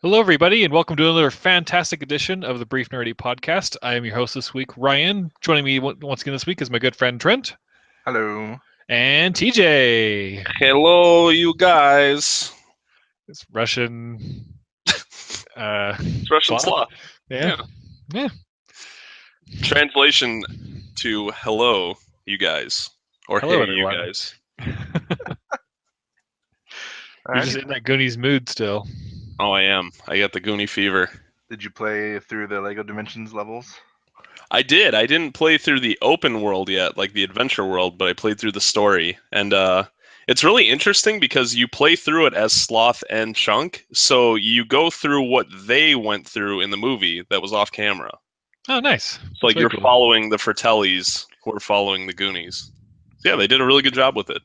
Hello, everybody, and welcome to another fantastic edition of the Brief Nerdy Podcast. I am your host this week, Ryan. Joining me once again this week is my good friend Trent Hello. and TJ. Hello, you guys. It's Russian. It's Russian sloth. Yeah. Translation to hello, you guys. Or Hello, hey, everyone. you guys. You're just in that Goonies mood still. Oh, I am. I got the Goonie fever. Did you play through the Lego Dimensions levels? I did. I didn't play through the open world yet, like the adventure world, but I played through the story. And it's really interesting because you play through it as Sloth and Chunk, so you go through what they went through in the movie that was off camera. Oh, nice. So like you're following the Fratellis who are following the Goonies. So, yeah, they did a really good job with it.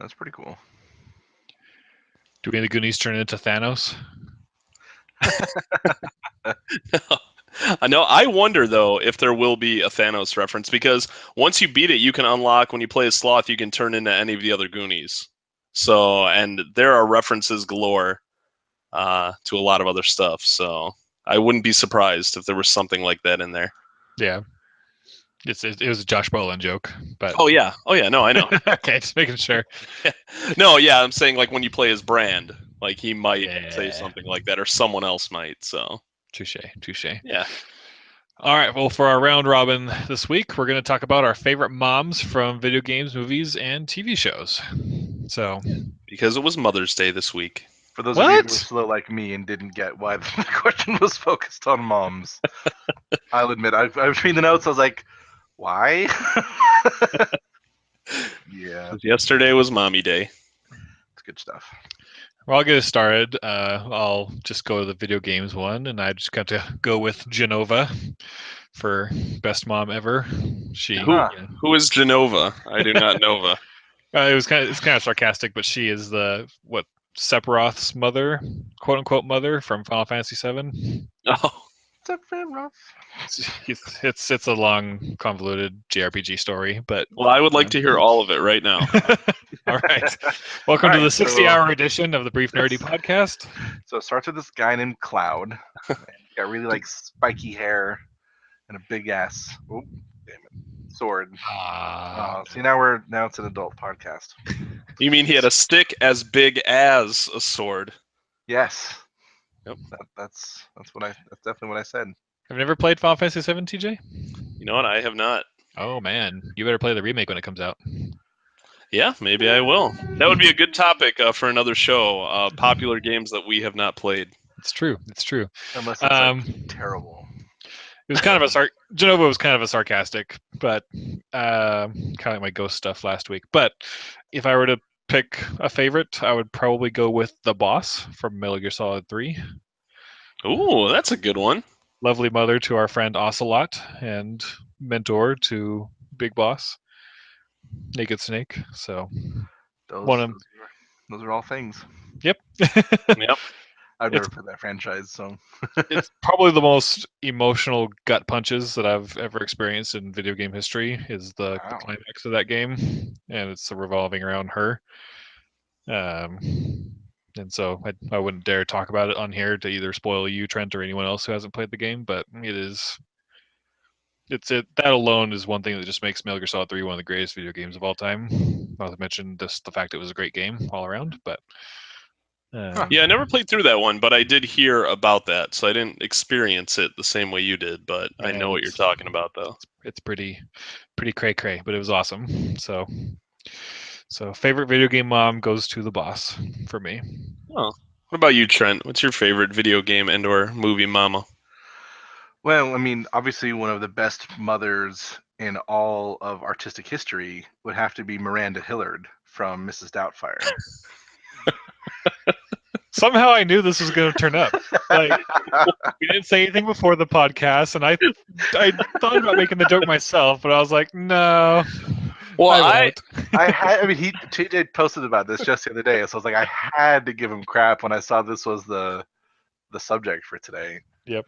That's pretty cool. Do we the Goonies turn into Thanos? No, I wonder though if there will be a Thanos reference because once you beat it, you can unlock when you play as Sloth, you can turn into any of the other Goonies. So, and there are references galore to a lot of other stuff. So, I wouldn't be surprised if there was something like that in there. Yeah, it was a Josh Brolin joke, but oh yeah, no, I know. Okay, just making sure. No, yeah, I'm saying like when you play as Brand, like he might say something like that, or someone else might. So. Touche. Yeah. All right, well, for our round robin this week, we're going to talk about our favorite moms from video games, movies, and TV shows. So, because it was Mother's Day this week. For those of you who were slow like me and didn't get why the question was focused on moms, I'll admit, I was reading the notes, I was like, why? Yeah. Yesterday was Mommy Day. It's good stuff. Well, I'll get us started. I'll just go to the video games one, and I just got to go with Genova for best mom ever. Who is Genova? I do not know. It's kind of sarcastic, but she is Sephiroth's mother, quote unquote mother from Final Fantasy VII. Oh, Sephiroth. It's a long, convoluted JRPG story, but well, I would like to hear all of it right now. All right, welcome to the 60-hour edition of the Brief Nerdy Podcast. So it starts with this guy named Cloud. He's got really like spiky hair and a big ass. Oh, damn it! Sword. See, now it's an adult podcast. You mean he had a stick as big as a sword? Yes. Yep. That's definitely what I said. Have you ever played Final Fantasy VII, TJ? You know what? I have not. Oh man, you better play the remake when it comes out. Yeah, maybe I will. That would be a good topic for another show. Popular games that we have not played. It's true. Unless it's terrible. It was kind of Genova was kind of a sarcastic, but kind of like my ghost stuff last week. But if I were to pick a favorite, I would probably go with the boss from Metal Gear Solid 3. Ooh, that's a good one. Lovely mother to our friend Ocelot and mentor to Big Boss, Naked Snake. So those are all things. Yep. Yep. I've never played that franchise, so it's probably the most emotional gut punches that I've ever experienced in video game history. Is the climax of that game, and it's revolving around her. And so I wouldn't dare talk about it on here to either spoil you, Trent, or anyone else who hasn't played the game. But that alone is one thing that just makes Metal Gear Solid 3 one of the greatest video games of all time. Not to mention just the fact it was a great game all around. But yeah, I never played through that one, but I did hear about that, so I didn't experience it the same way you did. But I know what you're talking about, though. It's pretty cray, but it was awesome. So favorite video game mom goes to the boss for me. Oh, what about you, Trent? What's your favorite video game and/or movie mama? Well, I mean, obviously one of the best mothers in all of artistic history would have to be Miranda Hillard from Mrs. Doubtfire. Somehow I knew this was going to turn up. Like, we didn't say anything before the podcast, and I thought about making the joke myself, but I was like, no. Well, TJ posted about this just the other day, so I was like, I had to give him crap when I saw this was the subject for today. Yep.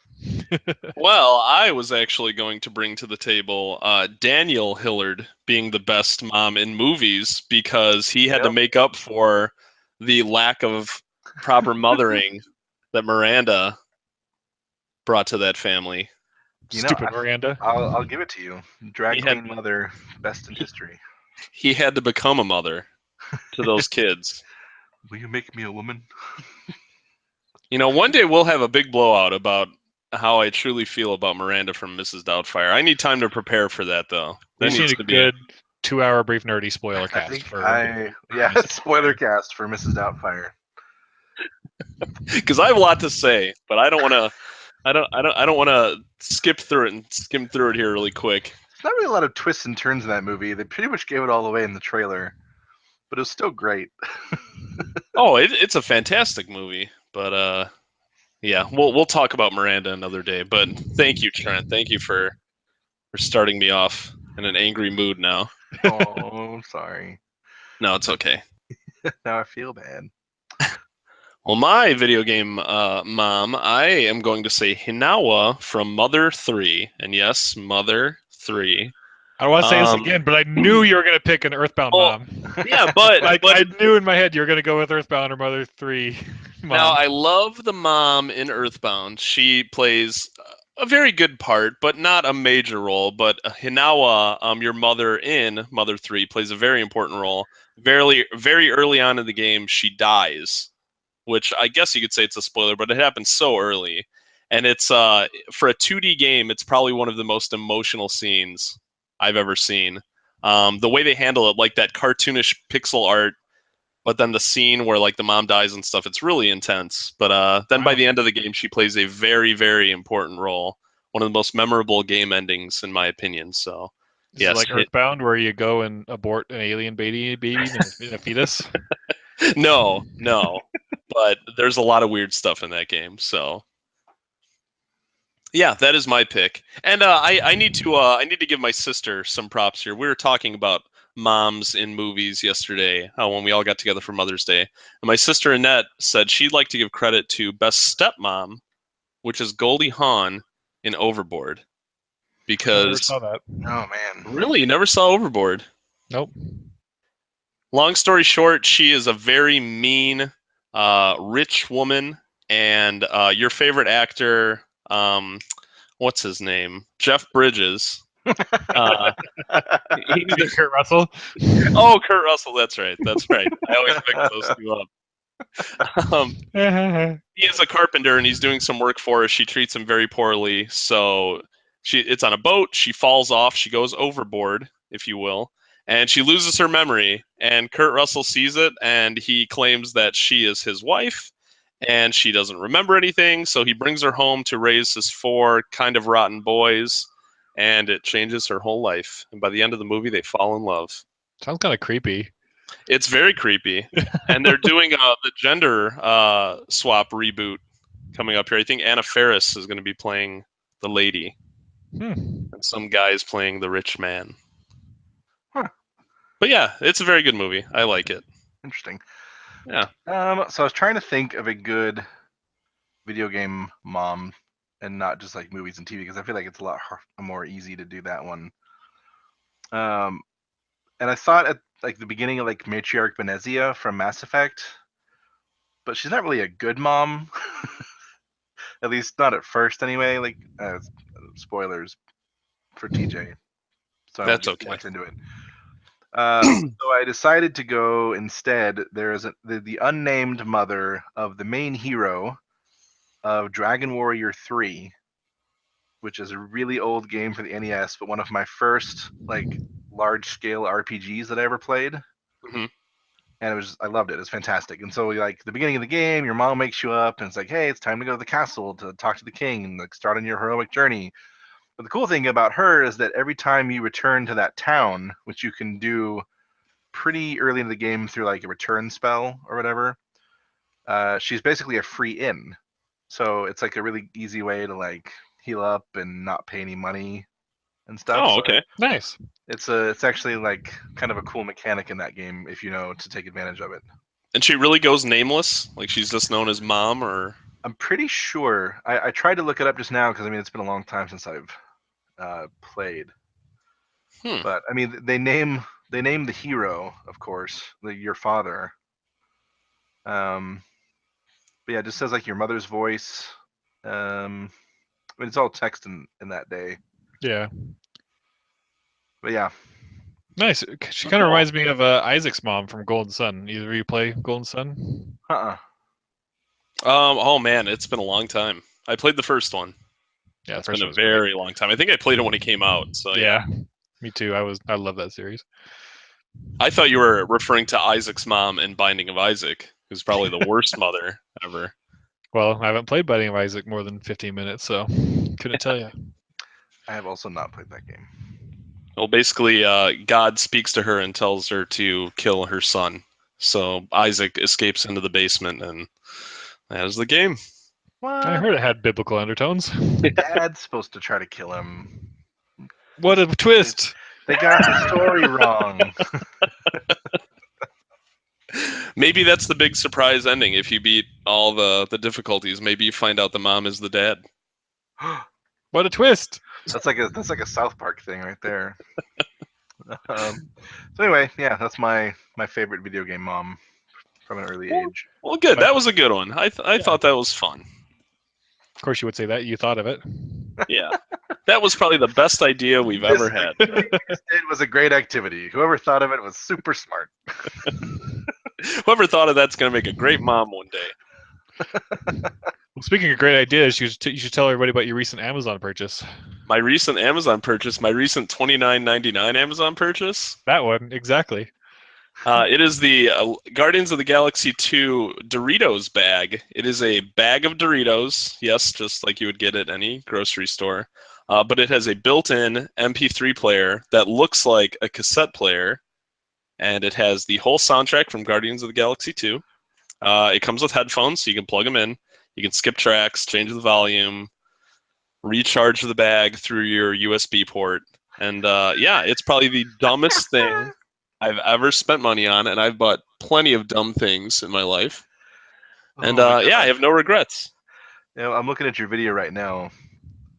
Well, I was actually going to bring to the table Daniel Hillard being the best mom in movies because he had to make up for the lack of proper mothering that Miranda brought to that family. Stupid Miranda. I'll give it to you. Drag He had- queen mother, best in history. He had to become a mother to those kids. Will you make me a woman? One day we'll have a big blowout about how I truly feel about Miranda from Mrs. Doubtfire. I need time to prepare for that, though. We That just need needs a to be good 2-hour brief nerdy spoiler I cast think for. spoiler cast for Mrs. Doubtfire. because I have a lot to say, but I don't want to. I don't want to skip through it and skim through it here really quick. There's not really a lot of twists and turns in that movie. They pretty much gave it all away in the trailer, but it was still great. Oh, it's a fantastic movie, but yeah, we'll talk about Miranda another day. But thank you, Trent. Thank you for starting me off in an angry mood now. Oh, I'm sorry. No, it's okay. Now I feel bad. Well, my video game mom, I am going to say Hinawa from Mother 3. And yes, Mother 3. I don't want to say this again, but I knew you were going to pick an Earthbound mom. Yeah, but I knew in my head you were going to go with Earthbound or Mother 3 mom. Now, I love the mom in Earthbound. She plays a very good part, but not a major role. But Hinawa, your mother in Mother 3, plays a very important role. Very, very early on in the game, she dies, which I guess you could say it's a spoiler, but it happens so early. And it's for a 2D game, it's probably one of the most emotional scenes I've ever seen. The way they handle it, like that cartoonish pixel art, but then the scene where like the mom dies and stuff, it's really intense. But then by the end of the game, she plays a very, very important role. One of the most memorable game endings, in my opinion. So, is it like Earthbound, where you go and abort an alien baby in a fetus? No. But there's a lot of weird stuff in that game. So, yeah, that is my pick. And I need to give my sister some props here. We were talking about moms in movies yesterday when we all got together for Mother's Day. And my sister Annette said she'd like to give credit to Best Stepmom, which is Goldie Hawn in Overboard. Because I never saw that. Oh man. Really, you never saw Overboard? Nope. Long story short, she is a very mean, rich woman, and your favorite actor, what's his name? Jeff Bridges. He's Kurt Russell. Oh, Kurt Russell. That's right. I always mix those two up. He is a carpenter, and he's doing some work for her. She treats him very poorly. So it's on a boat. She falls off. She goes overboard, if you will, and she loses her memory. And Kurt Russell sees it, and he claims that she is his wife, and she doesn't remember anything. So he brings her home to raise his 4 kind of rotten boys. And it changes her whole life. And by the end of the movie, they fall in love. Sounds kind of creepy. It's very creepy. And they're doing the gender swap reboot coming up here. I think Anna Faris is going to be playing the lady. And some guy's playing the rich man. Huh. But yeah, it's a very good movie. I like it. Interesting. Yeah. So I was trying to think of a good video game mom, and not just like movies and TV, because I feel like it's a lot more easy to do that one. And I thought at like the beginning of like Matriarch Benezia from Mass Effect, but she's not really a good mom. At least not at first, anyway. Like spoilers for TJ, so That's I won't okay. get much into it. So I decided to go instead. There is the unnamed mother of the main hero of Dragon Warrior 3, which is a really old game for the NES, but one of my first like large-scale RPGs that I ever played. Mm-hmm. And I loved it. It was fantastic. And so like the beginning of the game, your mom wakes you up and it's like, hey, it's time to go to the castle to talk to the king and like start on your heroic journey. But the cool thing about her is that every time you return to that town, which you can do pretty early in the game through like a return spell or whatever, she's basically a free inn. So it's like a really easy way to like heal up and not pay any money and stuff. Oh, okay. So Nice. it's actually like kind of a cool mechanic in that game if you know to take advantage of it. And she really goes nameless? Like she's just known as Mom, or? I'm pretty sure. I tried to look it up just now because I mean it's been a long time since I've played. But I mean they name the hero, of course, your father. But yeah, it just says like your mother's voice. I mean, it's all text in that day. Yeah. But yeah, Nice. She kind of reminds me of Isaac's mom from Golden Sun. Either of you play Golden Sun? Oh man, it's been a long time. I played the first one. Yeah, the It's first been one a was great. very long time. I think I played it when it came out. So yeah. Me too. I love that series. I thought you were referring to Isaac's mom in Binding of Isaac, who's probably the worst mother ever. Well, I haven't played Binding of Isaac more than 15 minutes, so couldn't tell you. I have also not played that game. Well, basically, God speaks to her and tells her to kill her son. So Isaac escapes into the basement, and that is the game. What? I heard it had biblical undertones. Dad's supposed to try to kill him. What a twist! They got the story wrong. Maybe that's the big surprise ending. If you beat all the difficulties, maybe you find out the mom is the dad. What a twist! That's like a South Park thing right there. So anyway, yeah, that's my favorite video game mom from an early age. Well, good. That was a good one. I thought that was fun. Of course, you would say that. You thought of it. Yeah, that was probably the best idea we've ever had. It was a great activity. Whoever thought of it was super smart. Whoever thought of that's going to make a great mom one day. Well, speaking of great ideas, you should tell everybody about your recent Amazon purchase. My recent Amazon purchase, my recent $29.99 Amazon purchase. That one, exactly. It is the Guardians of the Galaxy 2 Doritos bag. It is a bag of Doritos, yes, just like you would get at any grocery store. But it has a built-in MP3 player that looks like a cassette player, and it has the whole soundtrack from Guardians of the Galaxy 2. It comes with headphones, so you can plug them in. You can skip tracks, change the volume, recharge the bag through your USB port. And yeah, it's probably the dumbest thing I've ever spent money on, and I've bought plenty of dumb things in my life. And yeah, I have no regrets. You know, I'm looking at your video right now.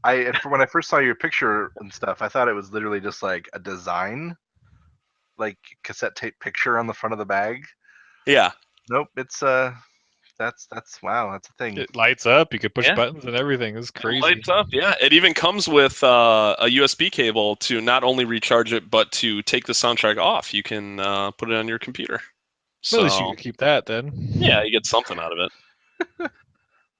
When I first saw your picture and stuff, I thought it was literally just like a design, like cassette tape picture on the front of the bag. Yeah. Nope, it's that's wow, that's a thing. It lights up. You could push buttons and everything. It's crazy. It lights up, yeah. It even comes with a USB cable to not only recharge it, but to take the soundtrack off. You can put it on your computer. So, Well, at least you could keep that then. Yeah, you get something out of it.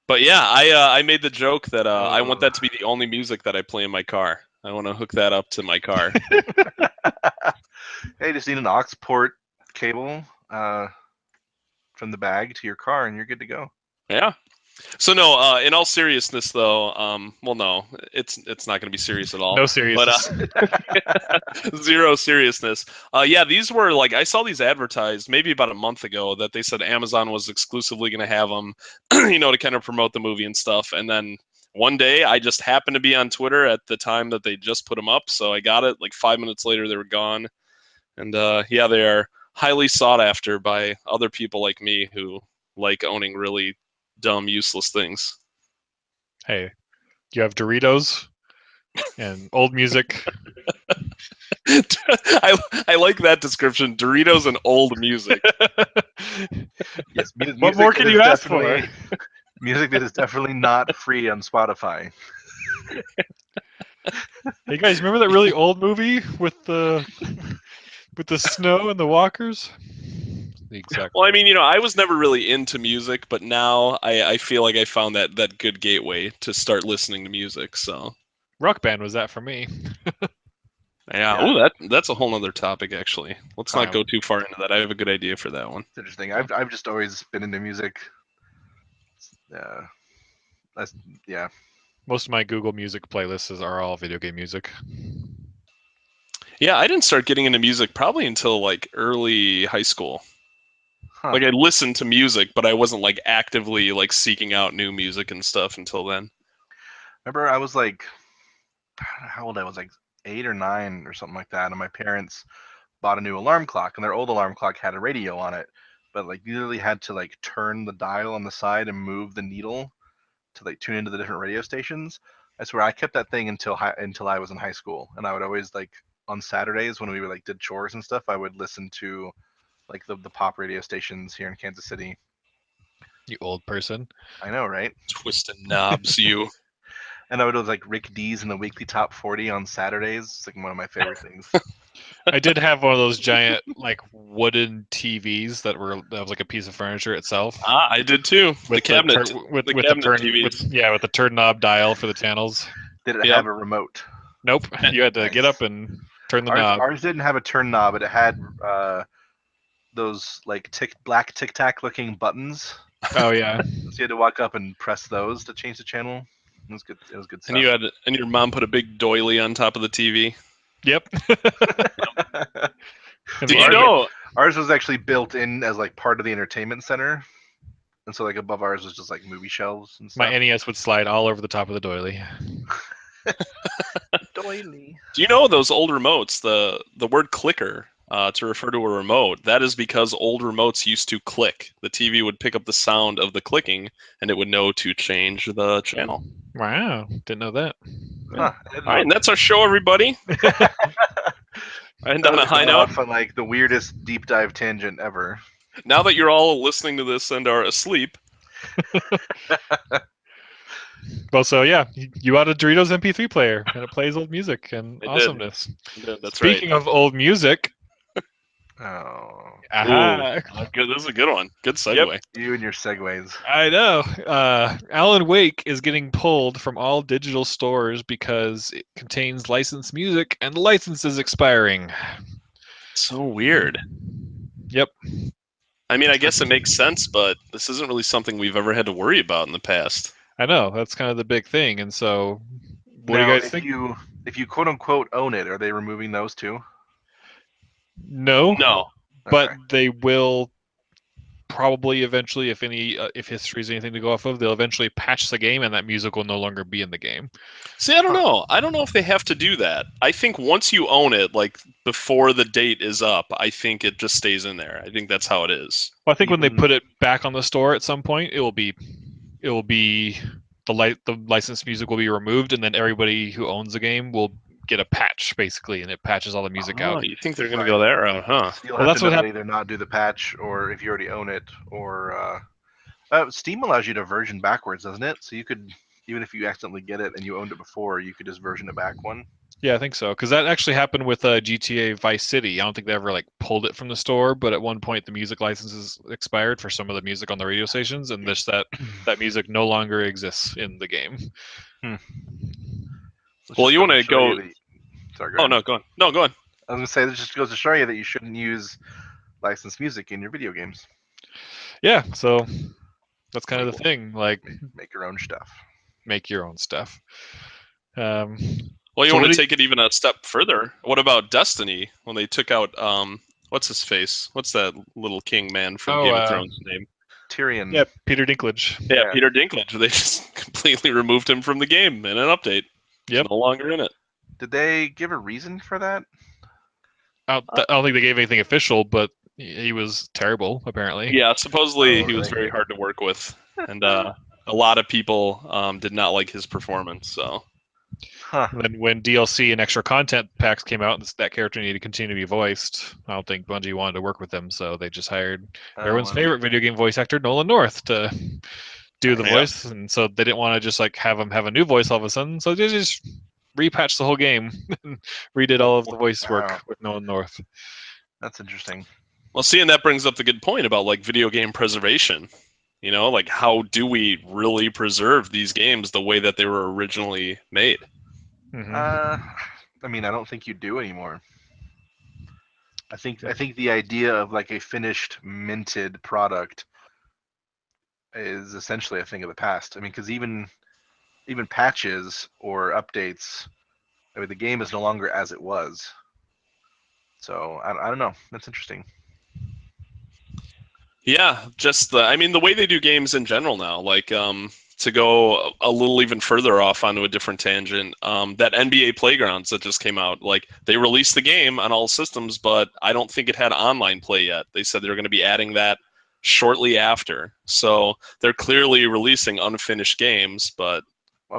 But yeah, I made the joke that I want that to be the only music that I play in my car. I want to hook that up to my car. Hey, just need an aux port cable from the bag to your car, and you're good to go. Yeah. So no, in all seriousness, though, well, no, it's not going to be serious at all. No seriousness. But zero seriousness. Yeah, these were like I saw these advertised maybe about a month ago that they said Amazon was exclusively going to have them, to kind of promote the movie and stuff. And then one day I just happened to be on Twitter at the time that they just put them up, so I got it. Like 5 minutes later, they were gone. And yeah, they are highly sought after by other people like me who like owning really dumb, useless things. Hey, you have Doritos and old music. I like that description. Doritos and old music. Yes, What more can you ask for? Music that is definitely not free on Spotify. Hey guys, remember that really old movie with the snow and the walkers? Exactly. Well, I mean, I was never really into music, but now I feel like I found that good gateway to start listening to music. So Rock Band was that for me. yeah. Oh, that's a whole other topic actually. Let's not go too far into that. I have a good idea for that one. It's interesting. I've just always been into music. Yeah. Most of my Google Music playlists are all video game music. Yeah, I didn't start getting into music probably until like early high school. Huh. Like I listened to music, but I wasn't like actively like seeking out new music and stuff until then. Remember, I was like, I don't know how old I was, like 8 or 9 or something like that, and my parents bought a new alarm clock, and their old alarm clock had a radio on it, but like you literally had to like turn the dial on the side and move the needle to like tune into the different radio stations. I swear I kept that thing until I was in high school, and I would always like on Saturdays when we were like did chores and stuff, I would listen to like the pop radio stations here in Kansas City. You old person. I know, right? Twisting knobs, you. And I would do like Rick D's in the weekly top 40 on Saturdays. It's like one of my favorite things. I did have one of those giant like wooden TVs that was like a piece of furniture itself. I did too. The With cabinet, with the the cabinet turn TVs. with the turn knob dial for the channels. Did it Yep. have a remote? Nope, you had to get Nice. up and turn the Ours, knob. ours didn't have a turn knob, but it had those like black Tic Tac looking buttons. Oh yeah, So you had to walk up and press those to change the channel. It was good. It was good stuff. And your mom put a big doily on top of the TV. yep. Did you know? Ours was actually built in as like part of the entertainment center, and so like above ours was just like movie shelves and stuff. My NES would slide all over the top of the doily. Doily. Do you know those old remotes? The word clicker to refer to a remote. That is because old remotes used to click. The TV would pick up the sound of the clicking, and it would know to change the channel. Wow, didn't know that. Huh, All right, and that's our show, everybody. And on a high note, off on like the weirdest deep dive tangent ever. now that you're all listening to this and are asleep, Well, so yeah, you got a Doritos MP3 player, and it plays old music and It did. awesomeness. that's Speaking right. of old music, Oh, aha, Good. This is a good one. Good segue. you and your segues. I know. Alan Wake is getting pulled from all digital stores because it contains licensed music, and the license is expiring. So weird. Yep. I mean, I guess it makes sense, but this isn't really something we've ever had to worry about in the past. I know. That's kind of the big thing. And so, what Now, do you guys think? If you quote unquote own it, are they removing those too? No, No. but Okay. they will probably eventually, if history is anything to go off of, they'll eventually patch the game, and that music will no longer be in the game. See, I don't know. I don't know if they have to do that. I think once you own it, like before the date is up, I think it just stays in there. I think that's how it is. Well, I think when they put it back on the store at some point, it will be the licensed music will be removed, and then everybody who owns the game will get a patch basically, and it patches all the music out. You think they're going to go that route, huh? You'll Well, have that's to what know hap- either not do the patch, or if you already own it, or Steam allows you to version backwards, doesn't it? So you could, even if you accidentally get it and you owned it before, you could just version it back one. Yeah, I think so, because that actually happened with GTA Vice City. I don't think they ever like pulled it from the store, but at one point the music licenses expired for some of the music on the radio stations, and that music no longer exists in the game. Well, you want to go? Sorry, Oh no, go on. No, go on. I was gonna say this just goes to show you that you shouldn't use licensed music in your video games. Yeah, so that's kind of the thing. Like, Make your own stuff. make your own stuff. Well, you So want what to do take it even a step further. What about Destiny when they took out what's his face? What's that little king man from Game of Thrones name? Tyrion. Yeah, Peter Dinklage. Yeah, Peter Dinklage. They just completely removed him from the game in an update. Yep. He's no longer in it. Did they give a reason for that? I don't think they gave anything official, but he was terrible, apparently. Yeah, supposedly Oh, he was really? very hard to work with, and a lot of people did not like his performance. So, Huh. And then when DLC and extra content packs came out, and that character needed to continue to be voiced, I don't think Bungie wanted to work with him, so they just hired everyone's favorite video game voice actor, Nolan North, to do the voice, and so they didn't want to just like have him have a new voice all of a sudden, so they just repatched the whole game and redid all of the voice work with Nolan North. That's interesting. well, see, and that brings up the good point about like video game preservation. You know, like how do we really preserve these games the way that they were originally made? Mhm. I mean, I don't think you do anymore. I think the idea of like a finished minted product is essentially a thing of the past. I mean, because even patches or updates, I mean, the game is no longer as it was. So I don't know. That's interesting. Yeah, just the way they do games in general now, like to go a little even further off onto a different tangent, that NBA Playgrounds that just came out, like they released the game on all systems, but I don't think it had online play yet. They said they're going to be adding that shortly after. So they're clearly releasing unfinished games, but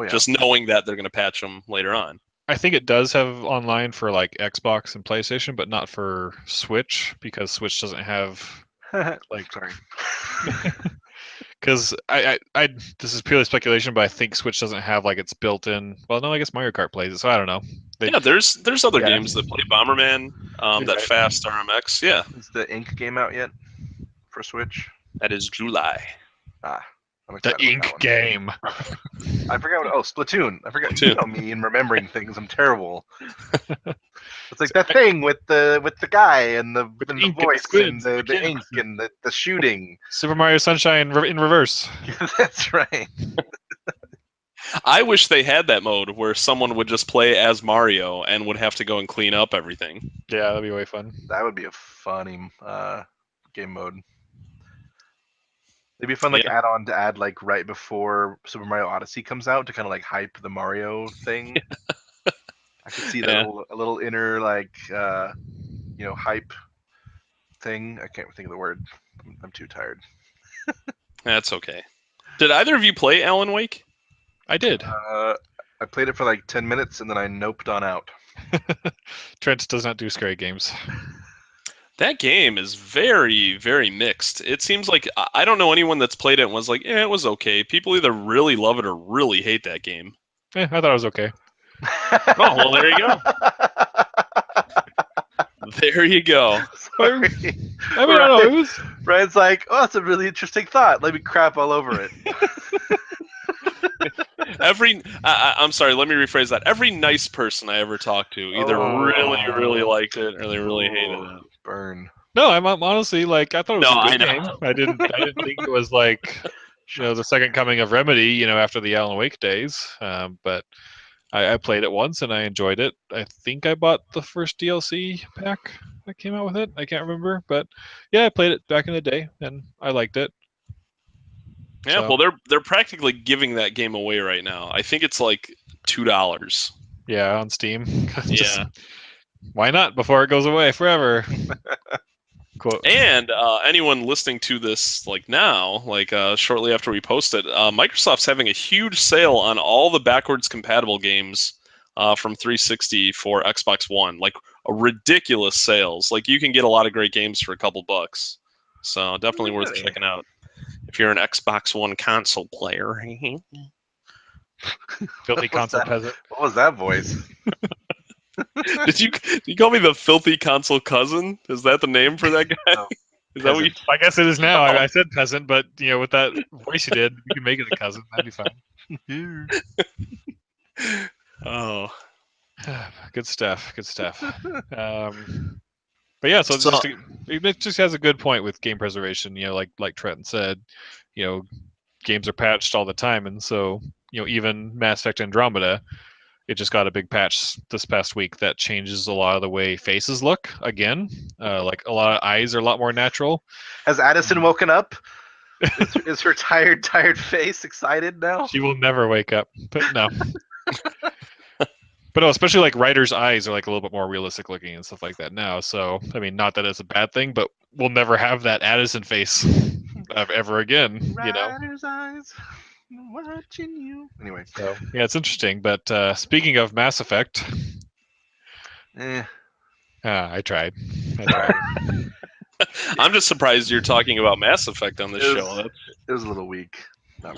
just knowing that they're going to patch them later on. I think it does have online for like Xbox and PlayStation, but not for Switch, because Switch doesn't have like sorry. Because this is purely speculation, but I think Switch doesn't have like its built-in. Well, no, I guess Mario Kart plays it, so I don't know. Yeah, there's other Yeah. games that play Bomberman, that Right. Fast RMX. Yeah, Is the Ink game out yet for Switch? that is July. Ah, I'm The excited about that Ink one. game. I forgot what. Oh, Splatoon. I forgot. Splatoon. You know me and remembering things. I'm terrible. It's like that thing with the guy and the With the and the ink and the voice squids and and the the ink kids. and the shooting. Super Mario Sunshine in reverse. That's right. I wish they had that mode where someone would just play as Mario and would have to go and clean up everything. Yeah, that'd be way fun. That would be a funny game mode. It'd be fun, like Yeah. add-on to add like right before Super Mario Odyssey comes out to kind of like hype the Mario thing. I could see that Yeah. a little inner like hype thing. I can't think of the word. I'm too tired. That's okay. Did either of you play Alan Wake? I did. I played it for like 10 minutes and then I noped on out. Trent does not do scary games. That game is very, very mixed. It seems like I don't know anyone that's played it and was like, "Yeah, it was okay." People either really love it or really hate that game. I thought it was okay. Oh, well, there you go. There you go. Sorry. I mean, I don't know. It was. Brian's like, oh, that's a really interesting thought. Let me crap all over it. I'm sorry, let me rephrase that. Every nice person I ever talked to either really, really liked it or they really hated it. Burn. No, I'm honestly like I thought it was No, a good I game. know. I didn't think it was like the second coming of Remedy. After the Alan Wake days. But I played it once and I enjoyed it. I think I bought the first DLC pack that came out with it. I can't remember, but yeah, I played it back in the day and I liked it. Yeah, So, well, they're practically giving that game away right now. I think it's like $2. yeah, on Steam. Yeah. Why not before it goes away forever? Quote. And anyone listening to this like now, like shortly after we post it, Microsoft's having a huge sale on all the backwards compatible games from 360 for Xbox One. Like a ridiculous sales. Like you can get a lot of great games for a couple bucks. So definitely worth Really? checking out if you're an Xbox One console player. Filthy console peasant. What was that voice? Did you call me the filthy console cousin? Is that the name for that guy? No, Is that what you? I guess it is now. I said peasant, but with that voice you did, you can make it a cousin. That'd be fine. Oh, Good stuff. Good stuff. But yeah, so it just has a good point with game preservation. Like Trent said, games are patched all the time, and so even Mass Effect Andromeda, it just got a big patch this past week that changes a lot of the way faces look again. Like a lot of eyes are a lot more natural. Has Addison woken up? Is her tired face excited now? She will never wake up, but no. But no, especially like Ryder's eyes are like a little bit more realistic looking and stuff like that now. So I mean, not that it's a bad thing, but we'll never have that Addison face ever again. Ryder's eyes, watching you. Anyway, So yeah, it's interesting. But speaking of Mass Effect, I tried. I'm just surprised you're talking about Mass Effect on this show. It was a little weak.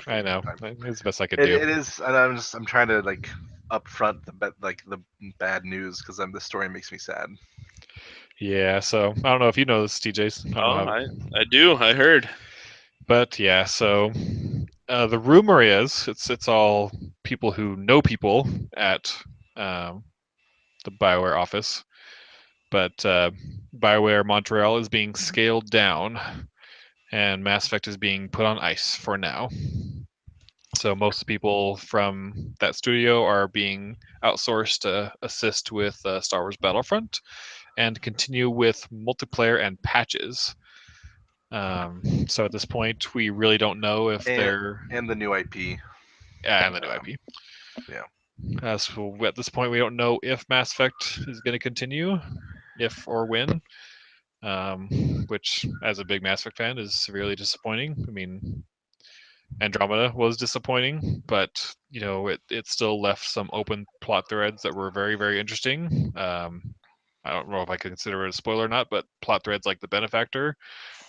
I know. It's the best I could do. do. It is, and I'm trying to like upfront the bad news because the story makes me sad. Yeah, so I don't know if you know this, TJ's. I do. I heard. But yeah, so the rumor is it's all people who know people at the BioWare office, but BioWare Montreal is being scaled down, and Mass Effect is being put on ice for now. So most people from that studio are being outsourced to assist with Star Wars Battlefront and continue with multiplayer and patches. So at this point, we really don't know if they're... And the new IP. Yeah, and the new IP. Yeah. So at this point, we don't know if Mass Effect is going to continue, if or when, which, as a big Mass Effect fan, is severely disappointing. I mean, Andromeda was disappointing, but it still left some open plot threads that were very, very interesting. I don't know if I can consider it a spoiler or not, but plot threads like the benefactor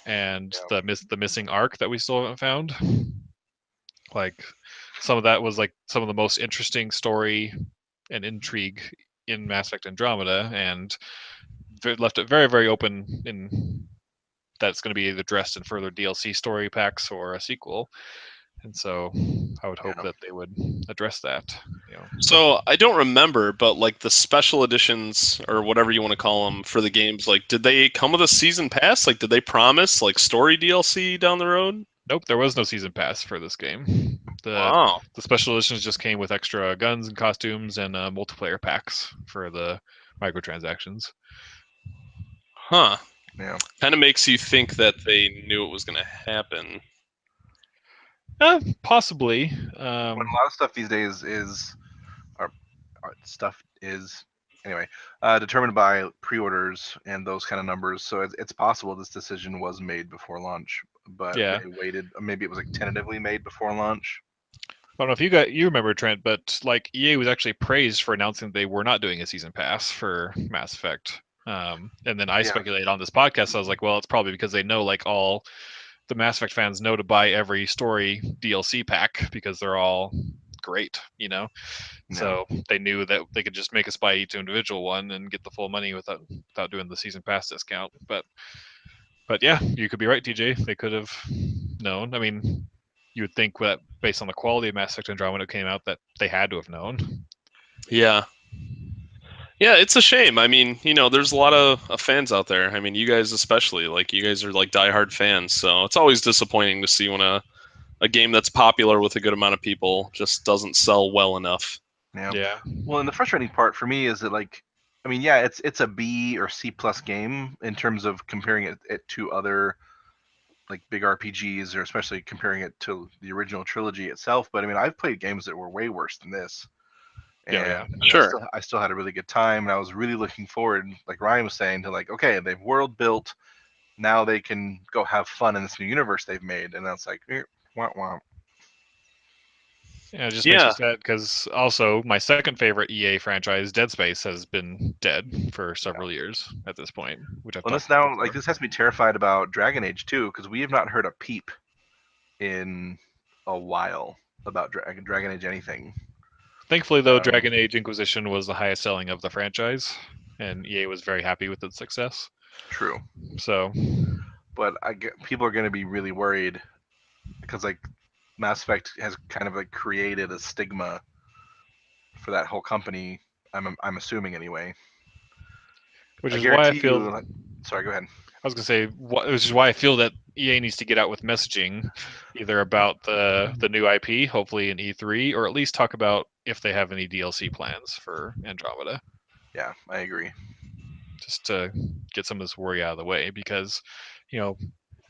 and the missing arc that we still haven't found. Like some of that was like some of the most interesting story and intrigue in Mass Effect Andromeda, and left it very, very open in that it's going to be either addressed in further DLC story packs or a sequel. And so I would hope that they would address that. So I don't remember, but like the special editions or whatever you want to call them for the games, like did they come with a season pass? Like did they promise like story DLC down the road? Nope, there was no season pass for this game. Wow. The special editions just came with extra guns and costumes and multiplayer packs for the microtransactions. Huh. Yeah. Kind of makes you think that they knew it was going to happen. Possibly. When a lot of stuff these days is, anyway, determined by pre-orders and those kind of numbers. So it's possible this decision was made before launch, but they waited. Maybe it was like tentatively made before launch. I don't know if you remember, Trent, but like EA was actually praised for announcing they were not doing a season pass for Mass Effect. And then I speculated on this podcast. I was like, well, it's probably because they know like all the Mass Effect fans know to buy every story DLC pack because they're all great, So they knew that they could just make us buy each individual one and get the full money without doing the season pass discount. But yeah, you could be right, TJ. They could have known. I mean, you would think that based on the quality of Mass Effect Andromeda when it came out that they had to have known. Yeah. Yeah, it's a shame. I mean, there's a lot of fans out there. I mean, you guys especially. Like, you guys are like diehard fans, so it's always disappointing to see when a game that's popular with a good amount of people just doesn't sell well enough. Yeah. Well, and the frustrating part for me is that, like, I mean, yeah, it's a B or C plus game in terms of comparing it to other like big RPGs, or especially comparing it to the original trilogy itself. But I mean, I've played games that were way worse than this. And sure. I still had a really good time, and I was really looking forward, like Ryan was saying, to like, okay, they've world built, now they can go have fun in this new universe they've made, and that's like, wah, wah. Yeah, it just makes me sad because also my second favorite EA franchise, Dead Space, has been dead for several years at this point. Which I've this now, like, this has me terrified about Dragon Age too, because we have not heard a peep in a while about Dragon Age anything. Thankfully, though, Dragon Age Inquisition was the highest selling of the franchise, and EA was very happy with its success. True. So, but people are going to be really worried because like Mass Effect has kind of like created a stigma for that whole company. I'm assuming anyway. Which is why I feel. Sorry, go ahead. I was gonna say, which is why I feel that EA needs to get out with messaging, either about the new IP, hopefully in E3, or at least talk about if they have any DLC plans for Andromeda. Yeah, I agree. Just to get some of this worry out of the way, because,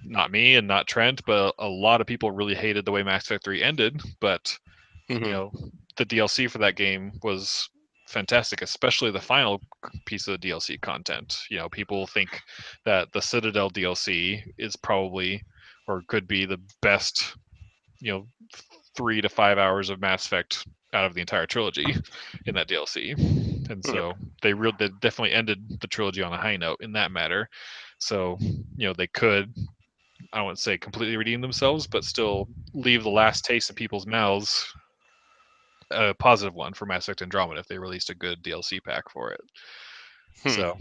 not me and not Trent, but a lot of people really hated the way Mass Effect 3 ended. But the DLC for that game was fantastic, especially the final piece of the DLC content. People think that the Citadel DLC is probably or could be the best, 3 to 5 hours of Mass Effect out of the entire trilogy in that DLC. And so they definitely ended the trilogy on a high note in that matter. So, they could, I don't want to say completely redeem themselves, but still leave the last taste in people's mouths a positive one for Mass Effect Andromeda if they released a good DLC pack for it. So,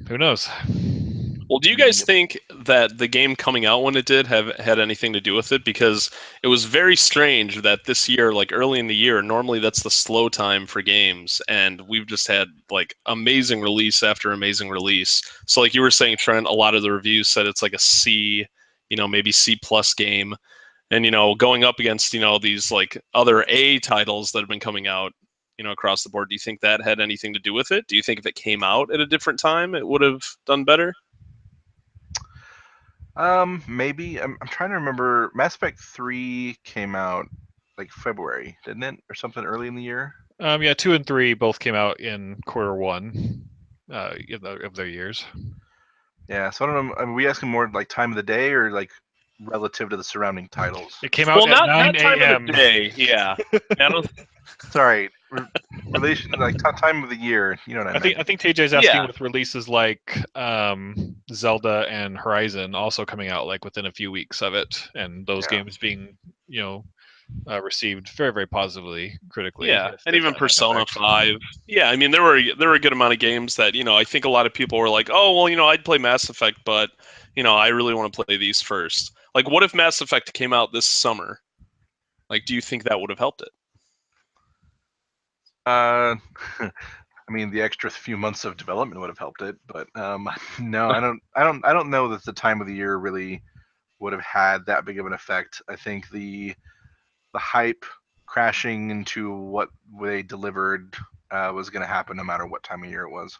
who knows? Well, do you guys think that the game coming out when it did had anything to do with it? Because it was very strange that this year, like early in the year, normally that's the slow time for games, and we've just had like amazing release after amazing release. So like you were saying, Trent, a lot of the reviews said it's like a C, maybe C plus game. And, going up against, these like other A titles that have been coming out, across the board, do you think that had anything to do with it? Do you think if it came out at a different time, it would have done better? Maybe. I'm trying to remember. Mass Effect 3 came out like February, didn't it? Or something early in the year? Yeah, 2 and 3 both came out in Q1 of their years. Yeah, so I don't know. I mean, we asking more like time of the day or like relative to the surrounding titles? It came out at 9 not time a.m. of the day. Yeah. Sorry, relation like time of the year. You know what I meant. I think TJ's asking Yeah. with releases like Zelda and Horizon also coming out like within a few weeks of it, and those Yeah. games being received very very positively critically. Yeah, if- and if even that had an Persona effect. 5. Yeah, I mean there were a good amount of games that, I think a lot of people were like, "Oh, well, I'd play Mass Effect, but, I really want to play these first." Like what if Mass Effect came out this summer? Like do you think that would have helped it? I mean, the extra few months of development would have helped it, but no, I don't know that the time of the year really would have had that big of an effect. I think the hype crashing into what they delivered was going to happen no matter what time of year it was.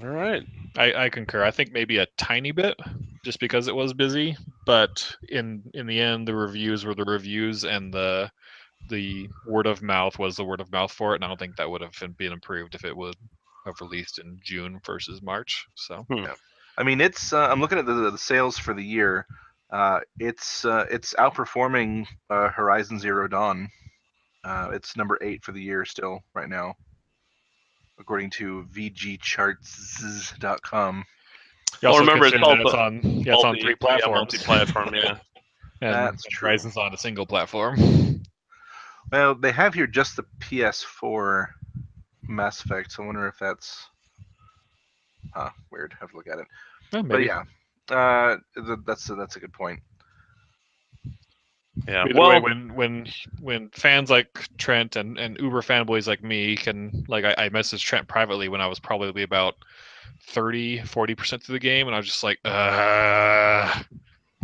All right. I concur. I think maybe a tiny bit, just because it was busy. But in the end, the reviews were the reviews, and the word of mouth was the word of mouth for it. And I don't think that would have been improved if it would have released in June versus March. So I mean, it's I'm looking at the sales for the year. It's outperforming Horizon Zero Dawn. It's number 8 for the year still right now, according to VGCharts.com. you Well, also remember, it's consider that also it's on 3 platforms. multi-platform, yeah. And That's true. Horizon's on a single platform. Well, they have here just the PS4 Mass Effect. So I wonder if that's weird. Have to look at it. Well, But maybe. yeah, that's a good point. Yeah. Either Well, way, when fans like Trent and Uber fanboys like me can I messaged Trent privately when I was probably about 30-40% through the game, and I was just like,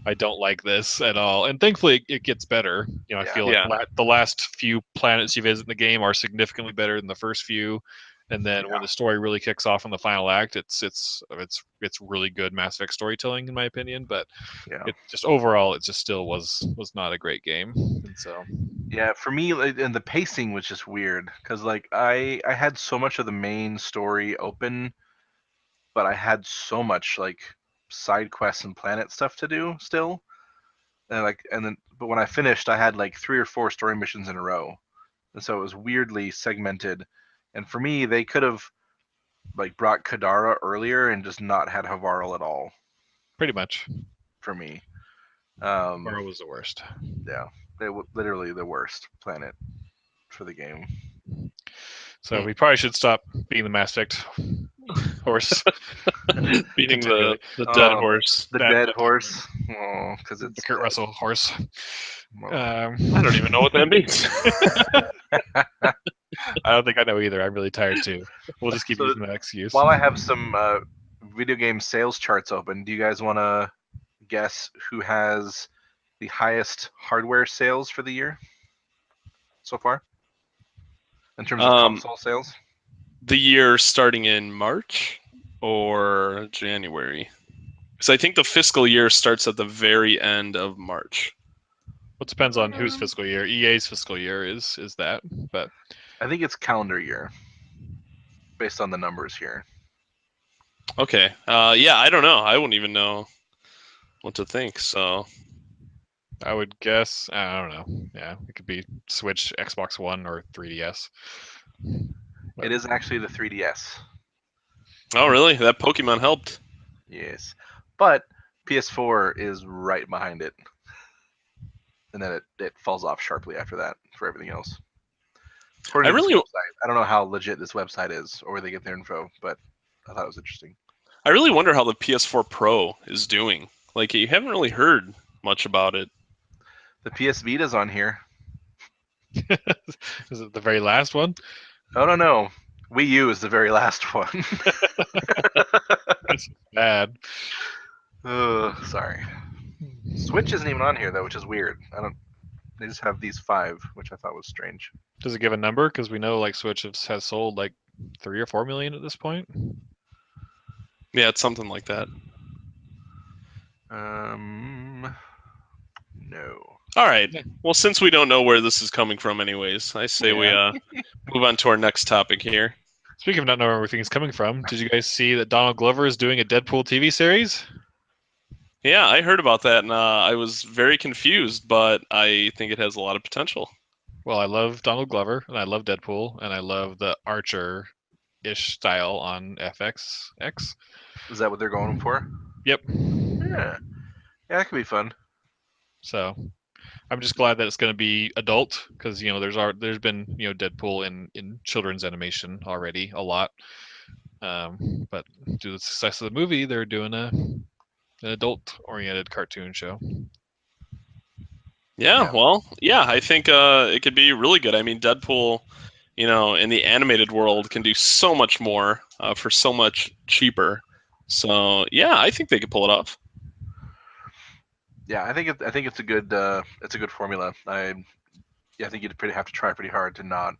I don't like this at all. And thankfully, it gets better. I feel like Yeah. the last few planets you visit in the game are significantly better than the first few. And then when the story really kicks off in the final act, it's really good Mass Effect storytelling in my opinion. But Yeah. it just overall, it just still was not a great game. And so Yeah, for me, and the pacing was just weird because like I had so much of the main story open, but I had so much like side quests and planet stuff to do still, but when I finished, I had like 3 or 4 story missions in a row, and so it was weirdly segmented. And for me, they could have like brought Kadara earlier and just not had Havarl at all. pretty much, For me, Tomorrow was the worst. yeah, they were literally the worst planet for the game. So we probably should stop being the Mass Effect horse. beating Continually. the dead Oh, horse. The That- dead horse. Oh, because the it's Kurt dead. Russell horse. Well, I don't even know what that means. I don't think I know either. I'm really tired too. We'll just keep So, using that excuse. while I have some video game sales charts open, do you guys want to guess who has the highest hardware sales for the year so far in terms of console sales? The year starting in March or January? Because I think the fiscal year starts at the very end of March. Well, it depends on whose fiscal year. EA's fiscal year is that, but I think it's calendar year based on the numbers here. Okay. Yeah, I don't know. I wouldn't even know what to think. So I would guess I don't know. Yeah, it could be Switch, Xbox One, or 3DS. It is actually the 3DS. Oh, really? That Pokemon helped. Yes, but PS4 is right behind it, and then it falls off sharply after that for everything else. According to this website, I don't know how legit this website is or where they get their info, but I thought it was interesting. I really wonder how the PS4 Pro is doing. Like, you haven't really heard much about it. The PS Vita's on here. Is it the very last one? Oh no. Wii U is the very last one. That's bad. Sorry. Switch isn't even on here though, which is weird. They just have these 5, which I thought was strange. Does it give a number? Because we know like Switch has sold like 3 or 4 million at this point. Yeah, it's something like that. No. All right. Well, since we don't know where this is coming from anyways, I say we move on to our next topic here. Speaking of not knowing where everything's coming from, did you guys see that Donald Glover is doing a Deadpool TV series? Yeah, I heard about that, and I was very confused, but I think it has a lot of potential. Well, I love Donald Glover, and I love Deadpool, and I love the Archer-ish style on FXX. Is that what they're going for? Yep. Yeah, that could be fun. So I'm just glad that it's going to be adult because there's been Deadpool in children's animation already a lot, but due to the success of the movie, they're doing an adult-oriented cartoon show. Yeah, Yeah. well, yeah, I think it could be really good. I mean, Deadpool, in the animated world, can do so much more for so much cheaper. So yeah, I think they could pull it off. Yeah, I think it's a good formula. I think you'd have to try pretty hard to not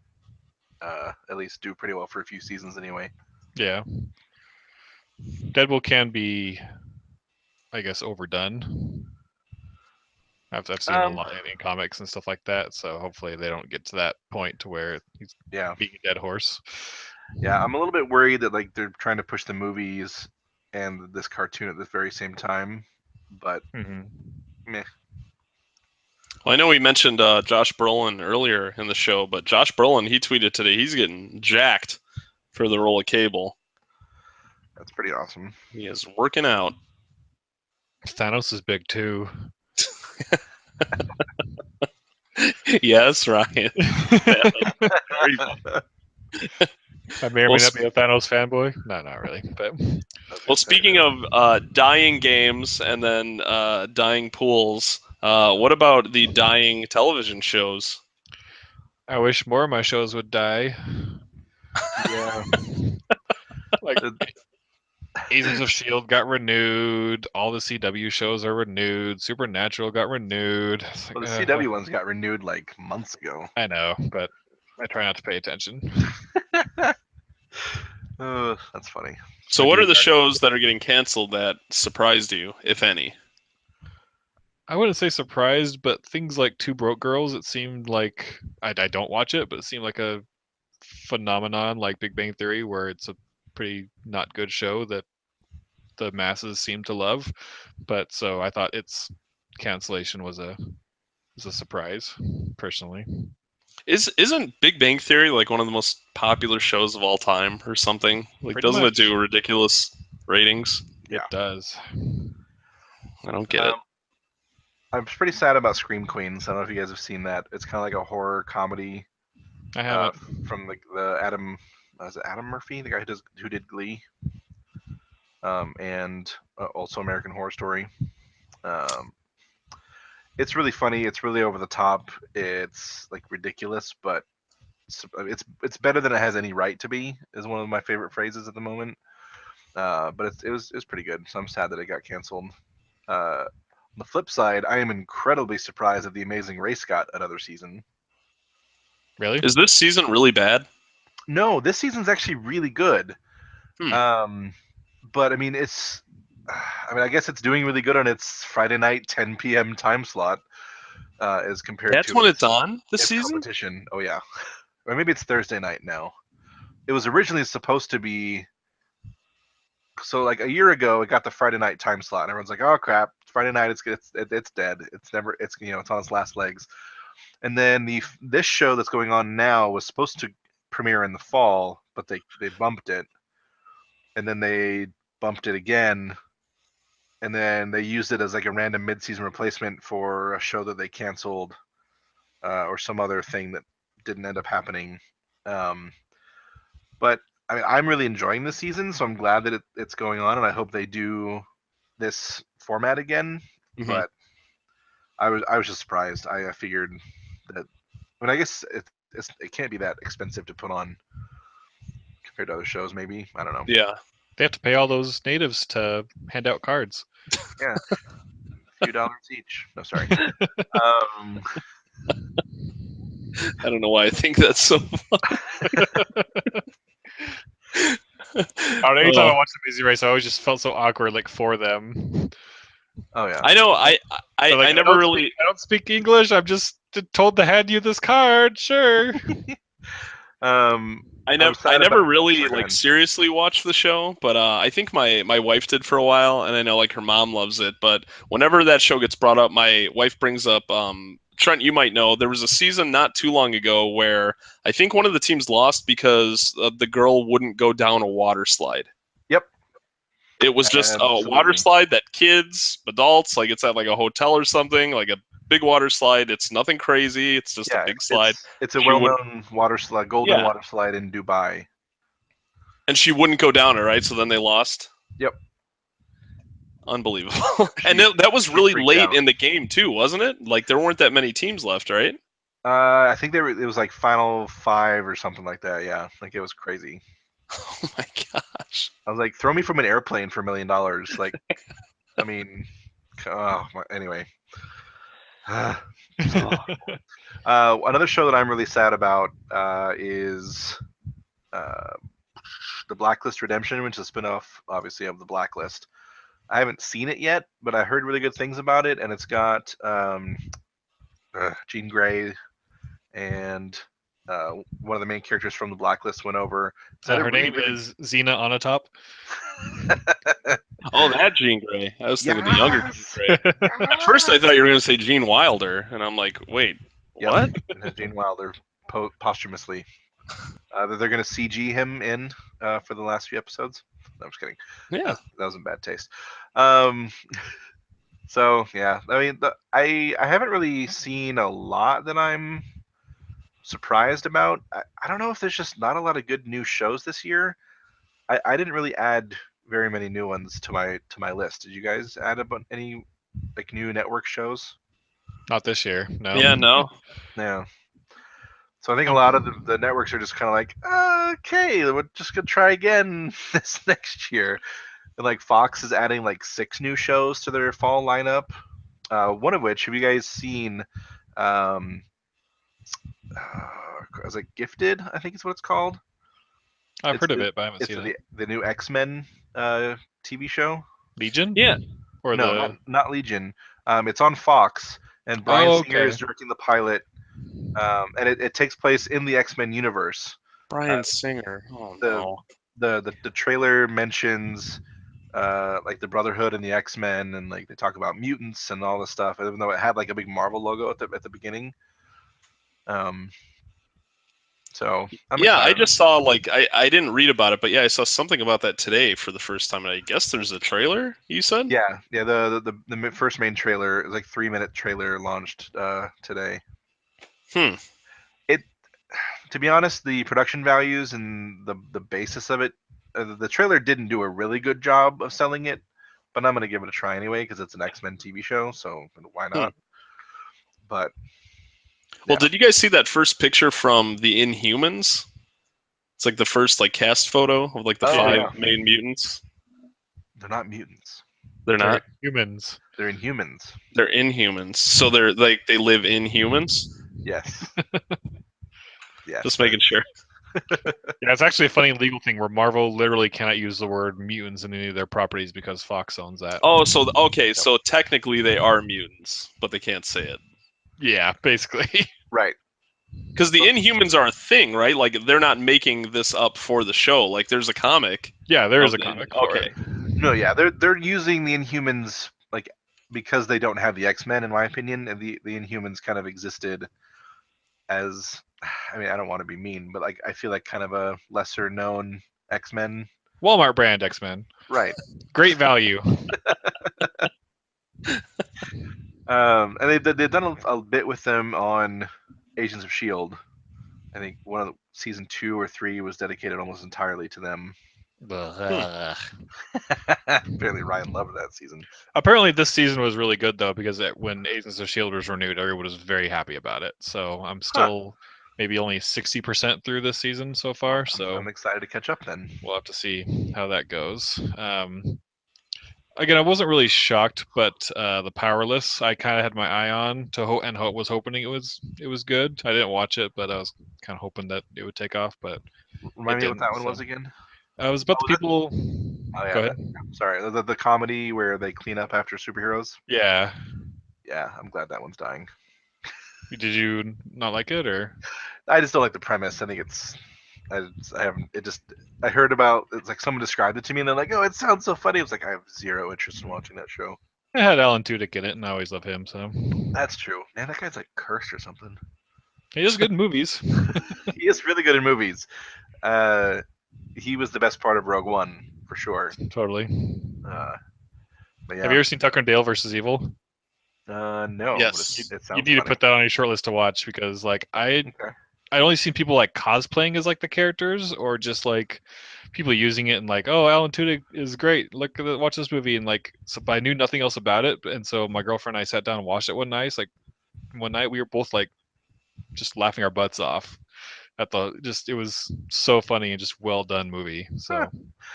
at least do pretty well for a few seasons anyway. Yeah, Deadpool can be, I guess, overdone. I've seen a lot in comics and stuff like that, so hopefully they don't get to that point to where he's being a dead horse. Yeah, I'm a little bit worried that like they're trying to push the movies and this cartoon at the very same time, but meh. Well, I know we mentioned Josh Brolin earlier in the show, but Josh Brolin, he tweeted today he's getting jacked for the role of Cable. That's pretty awesome. He is working out. Thanos is big too. Yes, Ryan. I may or may not be a Thanos fanboy. No, not really. But well, speaking of dying games and then dying pools, what about the dying television shows? I wish more of my shows would die. Yeah. Like Agents of S.H.I.E.L.D. got renewed. All the CW shows are renewed. Supernatural got renewed. Well, the CW ones got renewed like months ago. I know, but I try not to pay attention. That's funny. So what are the shows that are getting canceled that surprised you, if any? I wouldn't say surprised, but things like Two Broke Girls, it seemed like, I don't watch it, but it seemed like a phenomenon like Big Bang Theory, where it's a pretty not good show that the masses seem to love. But so I thought its cancellation was a surprise, personally. Isn't Big Bang Theory like one of the most popular shows of all time or something? Like, Pretty doesn't much. it do ridiculous ratings? It does. I don't get it. I'm pretty sad about Scream Queens. I don't know if you guys have seen that. It's kind of like a horror comedy. I haven't. From the Adam, is it Adam Murphy, the guy who did Glee, and also American Horror Story. It's really funny. It's really over the top. It's like ridiculous, but it's better than it has any right to be. Is one of my favorite phrases at the moment. But it was pretty good. So I'm sad that it got canceled. On the flip side, I am incredibly surprised that The Amazing Race got another season. Really? Is this season really bad? No, this season's actually really good. But I mean, I guess it's doing really good on its Friday night 10 p.m. time slot, as compared That's to when it's on this its season? competition. Oh yeah, or maybe it's Thursday night now. It was originally supposed to be. So like a year ago, it got the Friday night time slot, and everyone's like, "Oh crap, Friday night, it's dead. It's never, it's on its last legs." And then this show that's going on now was supposed to premiere in the fall, but they bumped it, and then they bumped it again, and then they used it as like a random mid-season replacement for a show that they canceled, or some other thing that didn't end up happening. But I mean, I'm really enjoying this season, so I'm glad that it's going on, and I hope they do this format again. Mhm. But I was just surprised. I figured that. I mean, I guess it can't be that expensive to put on compared to other shows. Maybe, I don't know. Yeah. They have to pay all those natives to hand out cards. Yeah, a few dollars each. No, sorry. I don't know why I think that's so funny. Anytime I watch The Amazing Race, I always just felt so awkward, like, for them. Oh yeah. I know. I never really. I don't speak English. I'm just told to hand you this card. Sure. I I'm sad never about- really Sorry, go like ahead. seriously watched the show, but I think my wife did for a while, and I know like her mom loves it. But whenever that show gets brought up, my wife brings up Trent. You might know there was a season not too long ago where I think one of the teams lost because the girl wouldn't go down a water slide. Yep. It was just a water Absolutely. slide that kids, adults, like it's at like a hotel or something, like a big water slide. It's nothing crazy. It's just a Yeah, big slide. it's a She wouldn't. well-known water slide, golden Yeah, water slide in Dubai. and she wouldn't go down it, right? So then they lost. Yep. Unbelievable. And She that was she really freaked late out. in the game too, wasn't it? Like there weren't that many teams left, right? I think it was like final 5 or something like that. Yeah, like it was crazy. Oh my gosh. I was like, throw me from an airplane for $1 million. Like, I mean, anyway. Another show that I'm really sad about is uh, the Blacklist Redemption, which is a spin-off, obviously, of the Blacklist. I haven't seen it yet, but I heard really good things about it, and it's got Jean Grey and one of the main characters from the Blacklist went over. So Her name is Xena Onatop. Oh, that Jean Grey. I was thinking the younger Jean Yes. Grey. At first I thought you were going to say Gene Wilder, and I'm like, wait, what? Yep, and Gene Wilder posthumously. They're going to CG him in for the last few episodes. No, I'm just kidding. Yeah. That was in bad taste. So yeah, I mean, I haven't really seen a lot that I'm surprised about. I don't know if there's just not a lot of good new shows this year. I didn't really add very many new ones to my list. Did you guys add any like new network shows? Not this year. No. Yeah, no. Yeah. So I think a lot of the networks are just kind of like, okay, we're just gonna try again this next year. And like Fox is adding like 6 new shows to their fall lineup. One of which, have you guys seen? Is it Gifted? I think is what it's called. I've It's heard of the, it, but I haven't it's seen it. the new X-Men TV show. Legion? Yeah. Or No, the not Legion. It's on Fox, and Bryan Oh, Singer okay. is directing the pilot. And it takes place in the X-Men universe. Brian Singer. Oh The no. the trailer mentions like the Brotherhood and the X-Men, and like they talk about mutants and all this stuff, even though it had like a big Marvel logo at the beginning. So I'm Yeah, I excited. just saw like I didn't read about it, but yeah, I saw something about that today for the first time, and I guess there's a trailer, you said? Yeah. The first main trailer, like 3-minute trailer, launched today. Hmm. To be honest, the production values and the basis of it, the trailer didn't do a really good job of selling it, but I'm gonna give it a try anyway because it's an X-Men TV show, so why not? But Well, yeah. did you guys see that first picture from the Inhumans? It's like the first like cast photo of like the Oh, 5 yeah. main mutants. They're not mutants. They're they're not. humans. They're Inhumans. They're Inhumans. So they're like they live in humans. Yes. Yes. Just making sure. Yeah, it's actually a funny legal thing where Marvel literally cannot use the word mutants in any of their properties because Fox owns that. Oh, so okay, so technically they are mutants, but they can't say it. Yeah, basically. Right. Because the Inhumans are a thing, right? Like they're not making this up for the show. Like there's a comic. Yeah, there is a of them. comic for Okay. it. No, yeah, they're using the Inhumans like because they don't have the X-Men, in my opinion, and the Inhumans kind of existed as, I mean, I don't want to be mean, but like I feel like kind of a lesser known X-Men. Walmart brand X-Men. Right. Great value. And they've done a bit with them on Agents of Shield. I think one of the season 2 or 3 was dedicated almost entirely to them. Apparently Ryan loved that season. Apparently, this season was really good though because when Agents of Shield was renewed, everyone was very happy about it. So I'm still maybe only 60% through this season so far. So I'm excited to catch up then. we'll have to see how that goes. Again, I wasn't really shocked, but the Powerless, I kind of had my eye on and was hoping it was good. I didn't watch it, but I was kind of hoping that it would take off. But Remind me what that one so. was again. It was about the people. Oh yeah. Go ahead. Sorry, the comedy where they clean up after superheroes. Yeah. Yeah, I'm glad that one's dying. Did you not like it, or? I just don't like the premise. I think it's I haven't. It just I heard about it's like someone described it to me and they're like, oh, it sounds so funny. I was like, I have zero interest in watching that show. It had Alan Tudyk in it, and I always love him. So That's true. Man, that guy's like cursed or something. he does good in movies. He is really good in movies. He was the best part of Rogue One for sure. Totally. But yeah. Have you ever seen Tucker and Dale versus Evil? No. Yes. It You sounds need to funny. put that on your short list to watch because, like, Okay. I'd only seen people like cosplaying as like the characters, or just like people using it and like, oh, Alan Tudyk is great. Look at watch this movie, and like, so but I knew nothing else about it, and so my girlfriend and I sat down and watched it one night. Like one night, we were both like just laughing our butts off at the just. It was so funny and just well done movie. So Huh.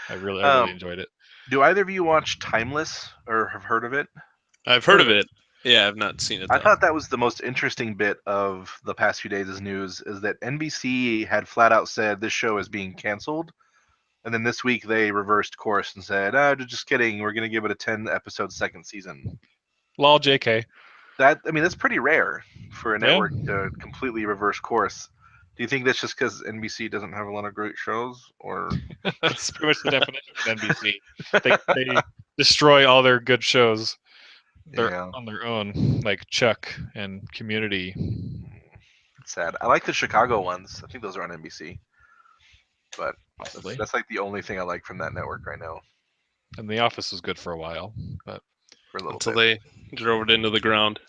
I really enjoyed it. Do either of you watch Timeless or have heard of it? I've heard of it. Yeah, I've not seen it. I Though. thought that was the most interesting bit of the past few days' news is that NBC had flat out said this show is being canceled. And then this week they reversed course and said, just kidding, we're going to give it a 10-episode second season. Lol, JK. That's pretty rare for a Yeah. network to completely reverse course. Do you think that's just because NBC doesn't have a lot of great shows, or That's pretty much the definition of NBC. They destroy all their good shows. They're Yeah. on their own, like Chuck and Community. It's sad? I like the Chicago ones. I think those are on NBC. But Possibly. that's like the only thing I like from that network right now And The Office was good for a while, but for a little Until bit. they drove it into the ground.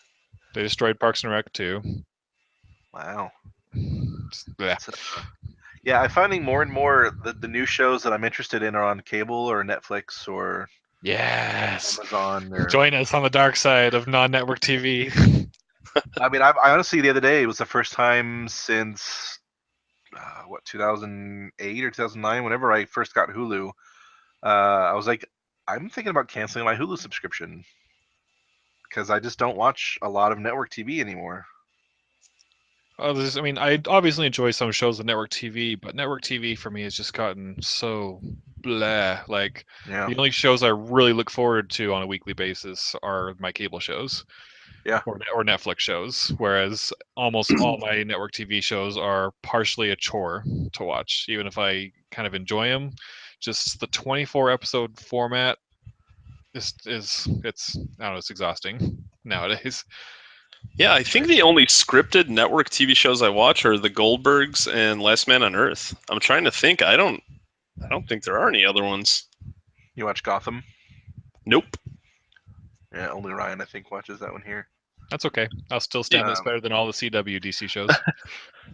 they destroyed Parks and Rec too. Wow. Yeah. Yeah, I'm finding more and more the new shows that I'm interested in are on cable or Netflix or Yes. Amazon. Or, Join us on the dark side of non-network TV. I honestly the other day it was the first time since 2008 or 2009, whenever I first got Hulu. I was like, I'm thinking about canceling my Hulu subscription because I just don't watch a lot of network TV anymore. I obviously enjoy some shows on network TV, but network TV for me has just gotten so blah. Like Yeah. the only shows I really look forward to on a weekly basis are my cable shows. Yeah. Or Netflix shows, whereas almost all my network TV shows are partially a chore to watch, even if I kind of enjoy them. Just the 24 episode format it's I don't know, it's exhausting nowadays. Yeah, I think the only scripted network TV shows I watch are The Goldbergs and Last Man on Earth. I'm trying to think. I don't think there are any other ones. You watch Gotham? Nope. Yeah, only Ryan I think watches that one here. That's okay. I'll still stand Yeah. this better than all the CW DC shows.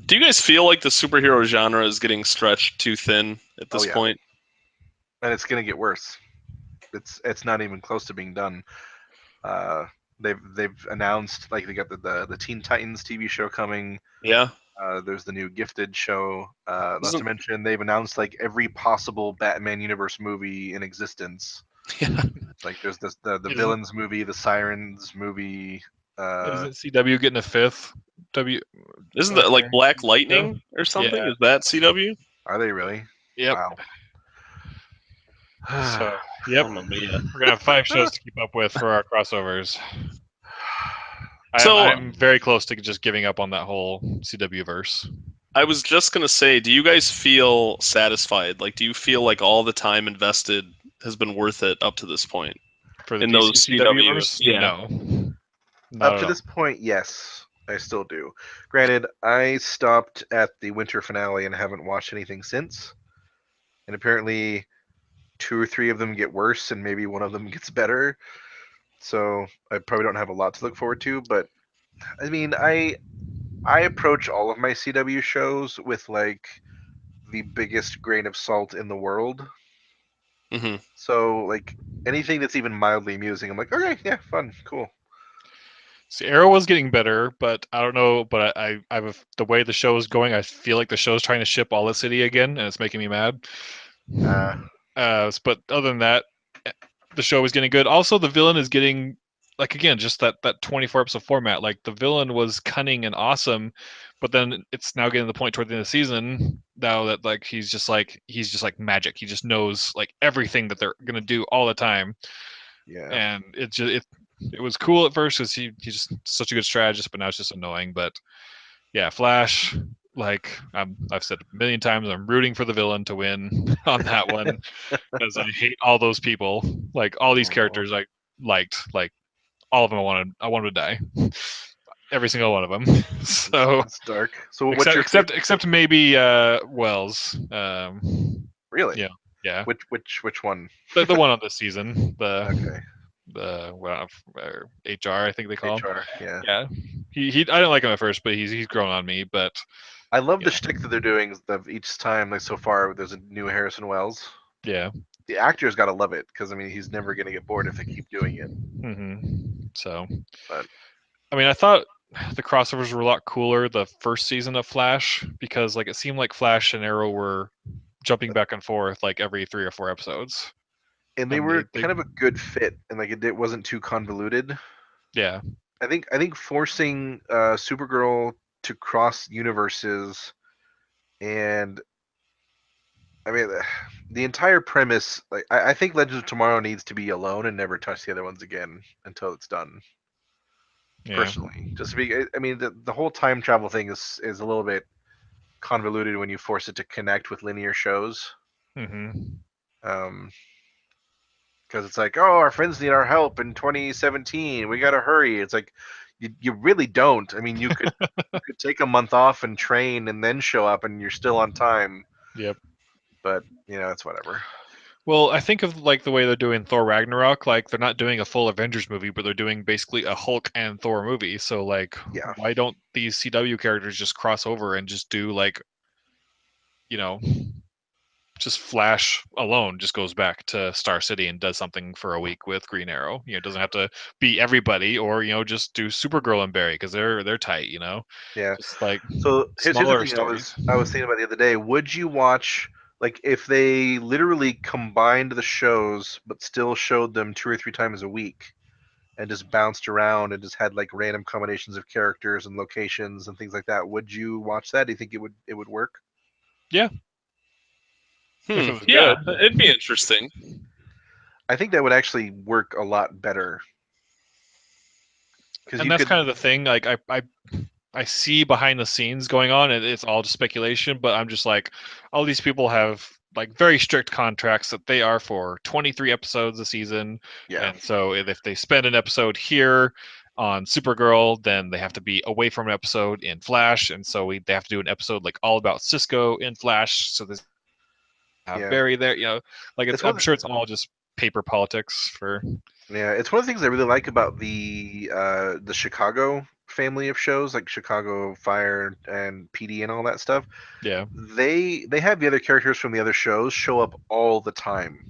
Do you guys feel like the superhero genre is getting stretched too thin at this yeah. point? And it's gonna get worse. It's not even close to being done. They've announced like they got the Teen Titans TV show coming. Yeah. There's the new Gifted show. Not to mention they've announced like every possible Batman universe movie in existence. Yeah. Like there's the Villains movie, the Sirens movie. Isn't CW getting a fifth? Isn't that like Black Lightning or something? Yeah. Is that CW? Are they really? Yep. Wow. So, yep. Mamma mia. We're gonna have 5 shows to keep up with for our crossovers. So- I'm very close to just giving up on that whole CW verse. I was just gonna say, do you guys feel satisfied? Like, do you feel like all the time invested has been worth it up to this point? For the In those CW verse, yeah. no. Not Up at to all. this point, yes, I still do. Granted, I stopped at the winter finale and haven't watched anything since. And apparently, 2 or 3 of them get worse, and maybe one of them gets better. So I probably don't have a lot to look forward to. But I mean, I approach all of my CW shows with like the biggest grain of salt in the world. Mm-hmm. So like anything that's even mildly amusing, I'm like, okay, yeah, fun, cool. See, Arrow was getting better, but I don't know. But the way the show is going, I feel like the show's trying to ship all the city again, and it's making me mad. But other than that, the show is getting good. Also, the villain is getting like again just that 24 episode format. Like the villain was cunning and awesome, but then it's now getting to the point toward the end of the season now that like he's just like magic. He just knows like everything that they're gonna do all the time. Yeah. And it was cool at first because he's just such a good strategist, but now it's just annoying. But yeah, Flash, like I've said a million times, I'm rooting for the villain to win on that one because I hate all those people. Like all these Oh. characters I liked, like all of them I wanted to die. Every single one of them. So That's dark. So what's your except maybe Wells. really? Yeah. Which one? The one on this season. Okay. The HR I think they call him. HR. Yeah. Yeah. He I didn't like him at first, but he's grown on me. But I love the Yeah. shtick that they're doing of each time. Like so far, there's a new Harrison Wells. yeah. The actor's got to love it because I mean he's never gonna get bored if they keep doing it. So, But I mean, I thought the crossovers were a lot cooler the first season of Flash because like it seemed like Flash and Arrow were jumping back and forth like every 3 or 4 episodes. and they And were they kind of a good fit, and like it wasn't too convoluted. yeah. I think forcing Supergirl to cross universes, and I mean the entire premise. Like I think Legends of Tomorrow needs to be alone and never touch the other ones again until it's done. Yeah. Personally, just to be, I mean the whole time travel thing is a little bit convoluted when you force it to connect with linear shows. Mhm. Um, because it's like, oh, our friends need our help in 2017. We gotta hurry. It's like, you really don't. I mean, you could take a month off and train and then show up, and you're still on time. Yep. But it's whatever. Well, I think of like the way they're doing Thor Ragnarok, like they're not doing a full Avengers movie, but they're doing basically a Hulk and Thor movie. So like Yeah. why don't these CW characters just cross over and just do like you know, just Flash alone just goes back to Star City and does something for a week with Green Arrow. It doesn't have to be everybody, or just do Supergirl and Barry because they're tight. Yeah. Just like So here's the smaller thing stories. I was thinking about the other day. Would you watch, like, if they literally combined the shows but still showed them 2 or 3 times a week and just bounced around and just had like random combinations of characters and locations and things like that? Would you watch that? Do you think it would work? Yeah, if it was Yeah, good. it'd be interesting. I think that would actually work a lot better because And you that's could. kind of the thing. Like I see behind the scenes going on, and it's all just speculation. But I'm just like, all these people have like very strict contracts that they are for 23 episodes a season, Yeah. and so if they spend an episode here on Supergirl, then they have to be away from an episode in Flash, and so they have to do an episode like all about Cisco in Flash. So there's Yeah. Barry there. Like It's I'm sure it's all just paper politics for. Yeah, it's one of the things I really like about the Chicago family of shows, like Chicago Fire and PD and all that stuff. Yeah. They have the other characters from the other shows show up all the time,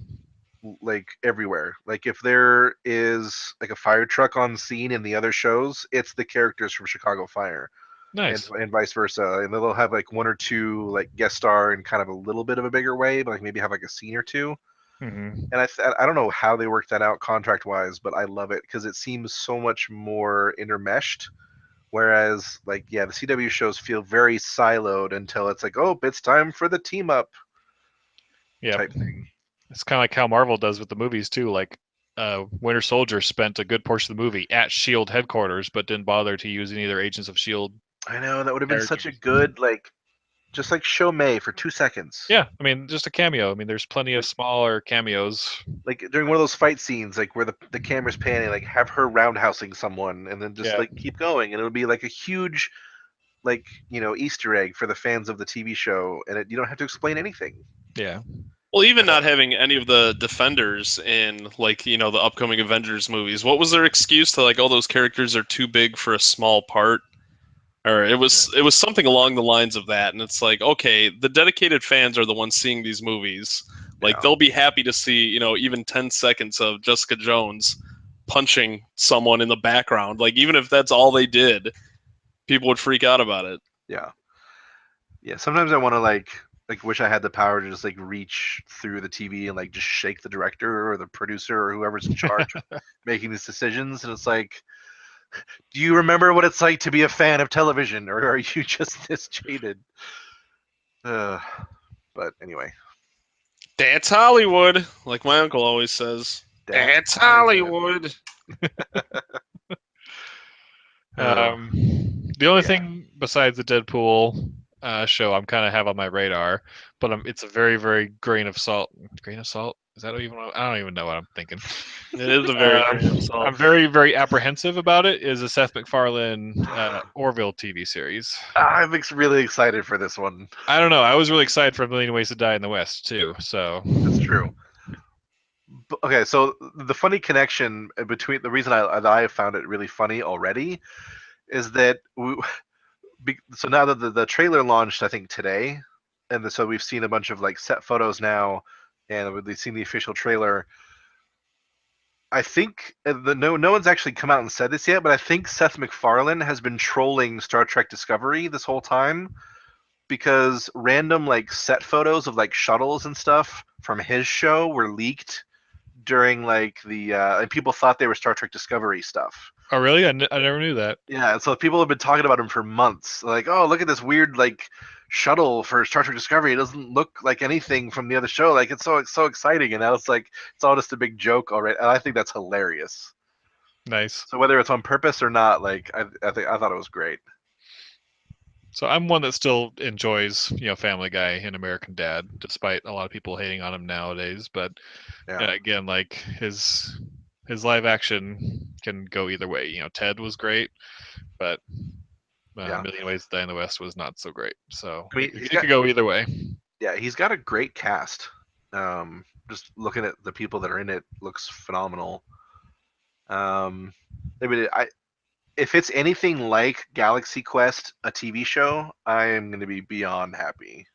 like everywhere. Like if there is like a fire truck on scene in the other shows, it's the characters from Chicago Fire, and Nice. and vice versa. And they'll have like one or two like guest star in kind of a little bit of a bigger way, but like maybe have like a scene or two. Hmm. And I don't know how they work that out contract wise, but I love it because it seems so much more intermeshed. Whereas, like, yeah, the CW shows feel very siloed until it's like, oh, it's time for the team up Yeah. type thing. It's kind of like how Marvel does with the movies too. Like, Winter Soldier spent a good portion of the movie at Shield headquarters, but didn't bother to use any of their Agents of Shield. I know that would have been such a Characters. good like, just like show May for 2 seconds. Yeah, I mean, just a cameo. I mean, there's plenty of smaller cameos. Like during one of those fight scenes, like where the camera's panning, like have her roundhousing someone, and then just Yeah. like keep going, and it would be like a huge, like Easter egg for the fans of the TV show, and you don't have to explain anything. Yeah. Well, even not having any of the Defenders in, like, the upcoming Avengers movies, what was their excuse to, like, all those characters are too big for a small part? Or it was something along the lines of that, and it's like, okay, the dedicated fans are the ones seeing these movies. Like, Yeah. they'll be happy to see, even 10 seconds of Jessica Jones punching someone in the background. Like, even if that's all they did, people would freak out about it. Yeah. Yeah. Sometimes I want to like wish I had the power to just like reach through the TV and like just shake the director or the producer or whoever's in charge of making these decisions. And it's like, do you remember what it's like to be a fan of television, or are you just this jaded? But anyway, That's Hollywood, like my uncle always says. That's Hollywood. The only thing besides the Deadpool show I'm kind of have on my radar, but it's a very, very grain of salt. Grain of salt? Is that even? I don't even know what I'm thinking. It is a very grain of salt. I'm very, very apprehensive about it. Is a Seth MacFarlane Orville TV series. I'm really excited for this one. I don't know. I was really excited for A Million Ways to Die in the West too. So That's true. Okay, so the funny connection between the reason I found it really funny already is that so now that the trailer launched, I think today, and so we've seen a bunch of like set photos now, and we've seen the official trailer. I think no one's actually come out and said this yet, but I think Seth MacFarlane has been trolling Star Trek Discovery this whole time because random like set photos of like shuttles and stuff from his show were leaked during like the and people thought they were Star Trek Discovery stuff. Oh, really? I never knew that. Yeah, and so people have been talking about him for months. Like, oh, look at this weird like shuttle for Star Trek Discovery. It doesn't look like anything from the other show. Like, it's so exciting, and now it's like it's all just a big joke already. And I think that's hilarious. Nice. So whether it's on purpose or not, like I thought it was great. So I'm one that still enjoys, Family Guy and American Dad, despite a lot of people hating on him nowadays. But Yeah. again, like his live action can go either way. Ted was great, but A Million Ways to Die in the West was not so great. So I mean, it could go either way. Yeah, he's got a great cast. Just looking at the people that are in it looks phenomenal. I mean, if it's anything like Galaxy Quest, a TV show, I am going to be beyond happy.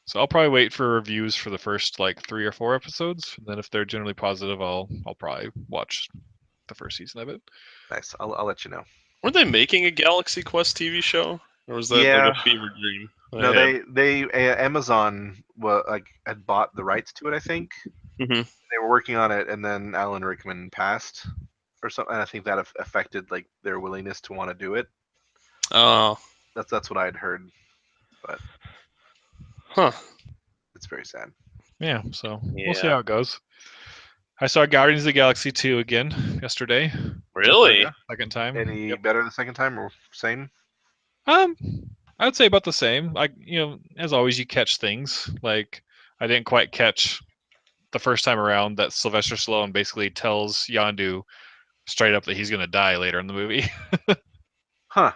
So I'll probably wait for reviews for the first like 3 or 4 episodes. And then if they're generally positive, I'll probably watch the first season of it. Nice. I'll let you know. Were they making a Galaxy Quest TV show, or was that like a fever dream? No, they Amazon had bought the rights to it. I think Mm-hmm. they were working on it, and then Alan Rickman passed or something. And I think that affected like their willingness to want to do it. Oh. That's what I had heard, but it's very sad. Yeah, so we'll see how it goes. I saw Guardians of the Galaxy 2 again yesterday. Really? Second time. Any better the second time or same? I'd say about the same. Like, as always, you catch things. Like, I didn't quite catch the first time around that Sylvester Stallone basically tells Yondu straight up that he's going to die later in the movie. Huh.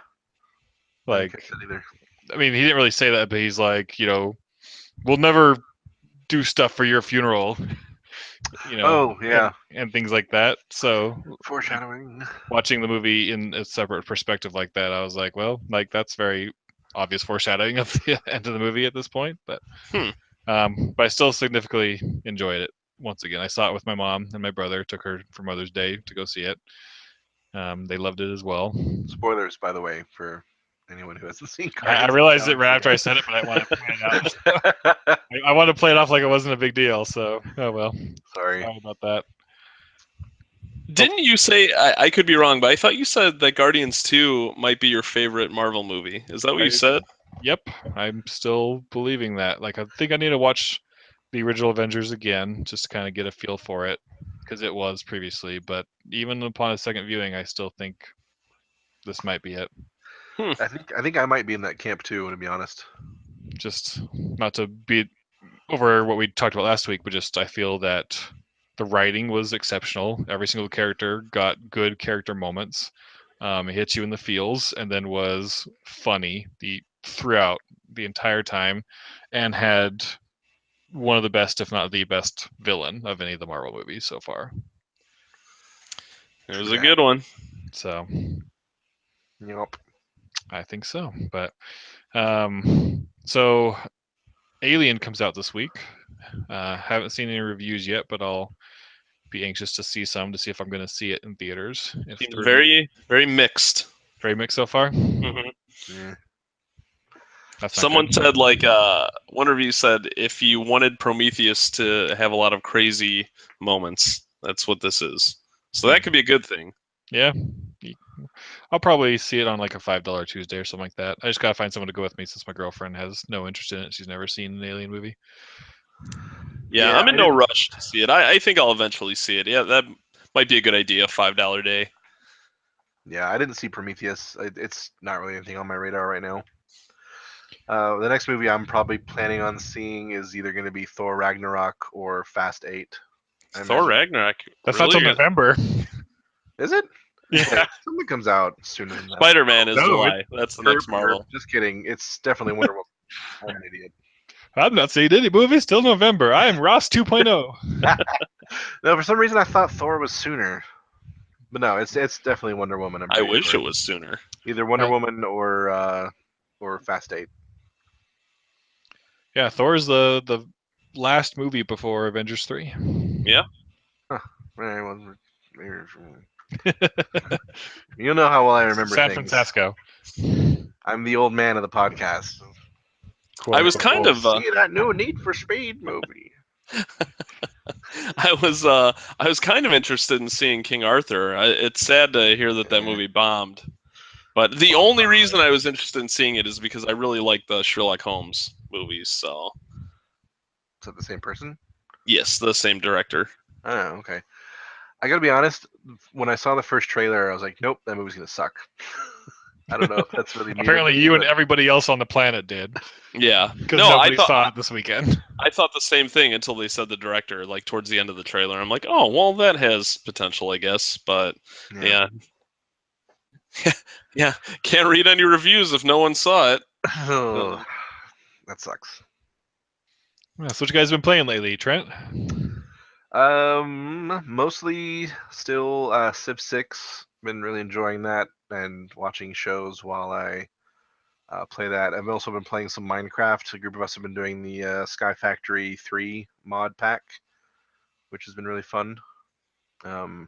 Like, I mean, he didn't really say that, but he's like, we'll never do stuff for your funeral. Oh, yeah. And things like that. So foreshadowing. Watching the movie in a separate perspective like that, I was like, well, like that's very obvious foreshadowing of the end of the movie at this point. But I still significantly enjoyed it. Once again, I saw it with my mom and my brother. Took her for Mother's Day to go see it. They loved it as well. Spoilers, by the way, for anyone who hasn't seen I realized it right after I said it, but I wanted to point it out. I wanted to play it off like it wasn't a big deal, so oh well. Sorry about that. Didn't you say, I could be wrong, but I thought you said that Guardians 2 might be your favorite Marvel movie. Is that what you said? Yep, I'm still believing that. Like, I think I need to watch the original Avengers again, just to kind of get a feel for it, because it was previously, but even upon a second viewing, I still think this might be it. I think I might be in that camp too, to be honest. Just not to be over what we talked about last week, but just I feel that the writing was exceptional. Every single character got good character moments. It hit you in the feels, and then was funny throughout the entire time, and had one of the best, if not the best, villain of any of the Marvel movies so far. It was a good one. So, yep. I think so. But so Alien comes out this week. Haven't seen any reviews yet, but I'll be anxious to see some to see if I'm going to see it in theaters. Very, very mixed. Very mixed so far. Mm-hmm. Yeah. Someone said, like, one review said, if you wanted Prometheus to have a lot of crazy moments, that's what this is. So that could be a good thing. Yeah. I'll probably see it on like a $5 Tuesday or something like that. I just gotta find someone to go with me since my girlfriend has no interest in it. She's never seen an Alien movie. Yeah, I'm in no rush to see it. I think I'll eventually see it. Yeah, that might be a good idea. $5 day. Yeah, I didn't see Prometheus. It's not really anything on my radar right now. The next movie I'm probably planning on seeing is either going to be Thor Ragnarok or Fast 8. I Thor imagine. Ragnarok. That's not till Really? November. Is it? Yeah. Wait, something comes out sooner than that. Spider-Man is No, July. That's the next Derp, Marvel. Just kidding. It's definitely Wonder Woman. I'm an idiot. I'm not seeing any movies till November. I am Ross 2.0. No, for some reason I thought Thor was sooner. But no, it's definitely Wonder Woman. I'm I pretty wish sure. it was sooner. Either Wonder Woman or Fast 8. Yeah, Thor's the last movie before Avengers 3. Yeah. You know how well I remember San things. Francisco. I'm the old man of the podcast. I was kind of see that new Need for Speed movie. I was kind of interested in seeing King Arthur. It's sad to hear that movie bombed. But the only reason I was interested in seeing it is because I really like the Sherlock Holmes movies. So Is that the same person? yes, the same director. Oh, okay. I gotta be honest. When I saw the first trailer, I was like, "Nope, that movie's gonna suck." I don't know if that's really. Apparently, you and everybody else on the planet did. Yeah. Because No, nobody saw it this weekend. I thought the same thing until they said the director, like towards the end of the trailer. I'm like, oh, well, that has potential, I guess. But yeah. Yeah. Can't read any reviews if no one saw it. Oh, that sucks. Yeah, so what you guys been playing lately, Trent? Mostly still Civ 6. Been really enjoying that and watching shows while I play that. I've also been playing some Minecraft. A group of us have been doing the Sky Factory 3 mod pack, which has been really fun. For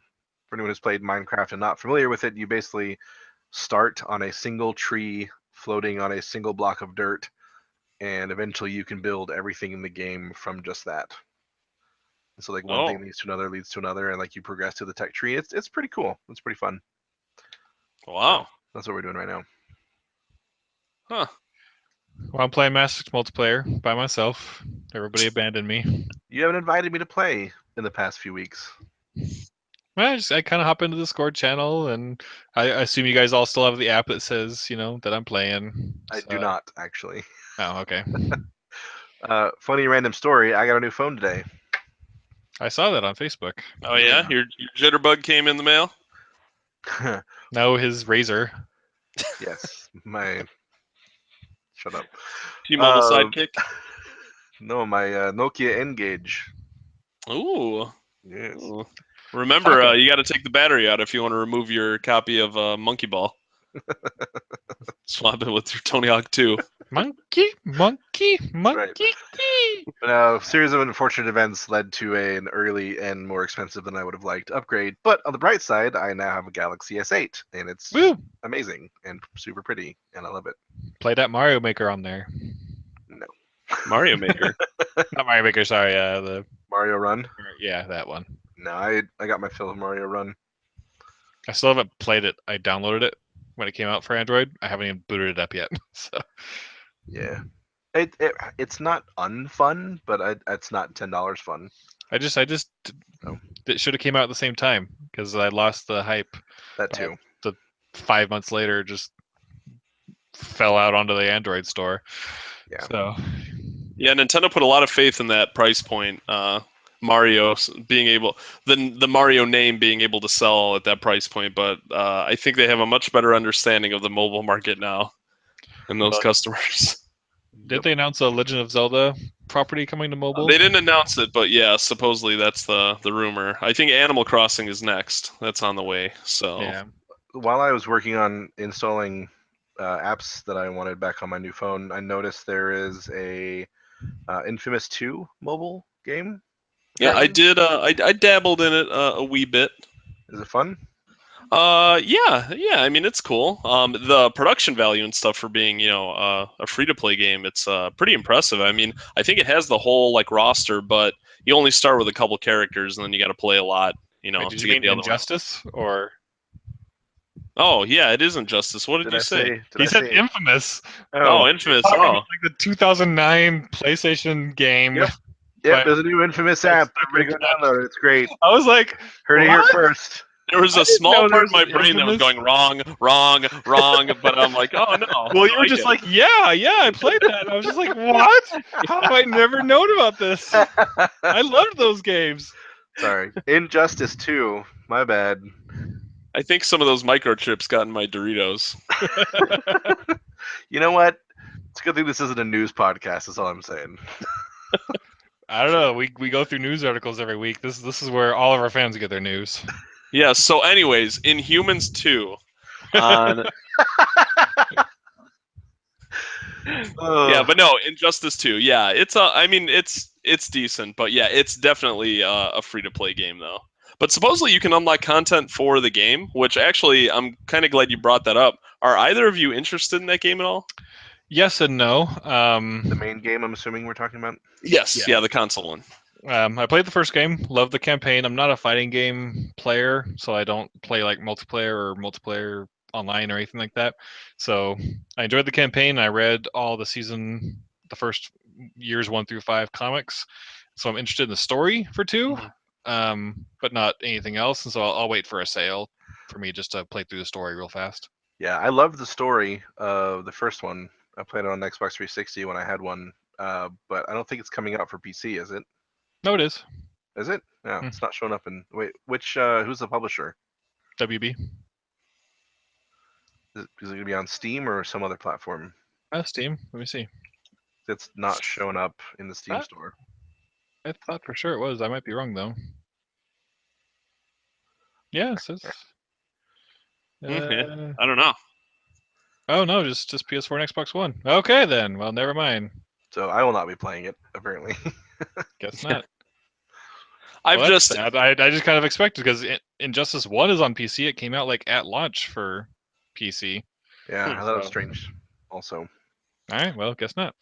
anyone who's played Minecraft and not familiar with it, you basically start on a single tree floating on a single block of dirt, and eventually you can build everything in the game from just that. And so like one thing leads to another, and like you progress to the tech tree. It's pretty cool. It's pretty fun. Wow. That's what we're doing right now. Huh. Well, I'm playing Mass Effect multiplayer by myself. Everybody abandoned me. You haven't invited me to play in the past few weeks. Well, I kind of hop into the Discord channel, and I assume you guys all still have the app that says, that I'm playing. I do not, actually. Oh, okay. Funny random story. I got a new phone today. I saw that on Facebook. Oh yeah, your Jitterbug came in the mail. No, his Razor. Yes, my. Shut up. T-Mobile Sidekick. No, my Nokia N-Gage. Ooh. Yes. Ooh. Remember, you got to take the battery out if you want to remove your copy of Monkey Ball. Swap it with your Tony Hawk 2. Monkey. Right. But a series of unfortunate events led to an early and more expensive than I would have liked upgrade. But on the bright side, I now have a Galaxy S8, and it's amazing and super pretty, and I love it. Play that Mario Maker on there. No. Mario Maker. Not Mario Maker, sorry. The Mario Run? Yeah, that one. No, I got my fill of Mario Run. I still haven't played it. I downloaded it when it came out for Android. I haven't even booted it up yet. So. Yeah. It's not unfun, but it's not $10 fun. It should have came out at the same time because I lost the hype. That too. The 5 months later just fell out onto the Android store. Yeah. So. Yeah, Nintendo put a lot of faith in that price point. Mario being able, the Mario name being able to sell at that price point, but I think they have a much better understanding of the mobile market now and those customers. Did they announce a Legend of Zelda property coming to mobile? They didn't announce it, but yeah, supposedly that's the rumor. I think Animal Crossing is next. That's on the way. So yeah. While I was working on installing apps that I wanted back on my new phone, I noticed there is a Infamous 2 mobile game. Yeah, I did. I dabbled in it a wee bit. Is it fun? Yeah. I mean, it's cool. The production value and stuff for being, a free-to-play game, it's pretty impressive. I mean, I think it has the whole roster, but you only start with a couple characters, and then you got to play a lot, Wait, to did you get mean the other Injustice or? Oh yeah, it is Injustice. What did you say? He said Infamous. Oh, Infamous. Like the 2009 PlayStation game. Yep, there's a new Infamous app. Everybody go download it. It's great. I was like, heard it here first. There was I a didn't small know there part was of my an brain that was infamous- going wrong, but I'm like, oh no. Well, you no, were I just get like, yeah, I played that. And I was just like, what? How have I never known about this? I loved those games. Sorry. Injustice 2. My bad. I think some of those microchips got in my Doritos. You know what? It's a good thing this isn't a news podcast. That's all I'm saying. I don't know. We go through news articles every week. This is where all of our fans get their news. Yeah. So, anyways, in Humans 2, on yeah, but no, Injustice 2. Yeah, I mean, it's decent, but yeah, it's definitely a free to play game though. But supposedly you can unlock content for the game, which actually I'm kind of glad you brought that up. Are either of you interested in that game at all? Yes and no. The main game, I'm assuming we're talking about. Yes. Yeah, the console one. I played the first game, loved the campaign. I'm not a fighting game player, so I don't play like multiplayer online or anything like that. So I enjoyed the campaign. I read all the first years 1 through 5 comics. So I'm interested in the story for 2, but not anything else. And so I'll wait for a sale for me just to play through the story real fast. Yeah, I loved the story of the first one. I played it on Xbox 360 when I had one, but I don't think it's coming out for PC, is it? No, it is. Is it? No, Hmm. it's not showing up in. Wait, who's the publisher? WB. Is it going to be on Steam or some other platform? Steam. Let me see. It's not showing up in the Steam Ah. store. I thought for sure it was. I might be wrong though. Yeah, it says. Yeah, I don't know. Oh no, just PS4 and Xbox One. Okay then. Well, never mind. So I will not be playing it, apparently. Guess not. I've Well, that's just sad. I just kind of expected because Injustice 1 is on PC. It came out like at launch for PC. Yeah, I thought it was So- strange. Also, All right. Well, guess not.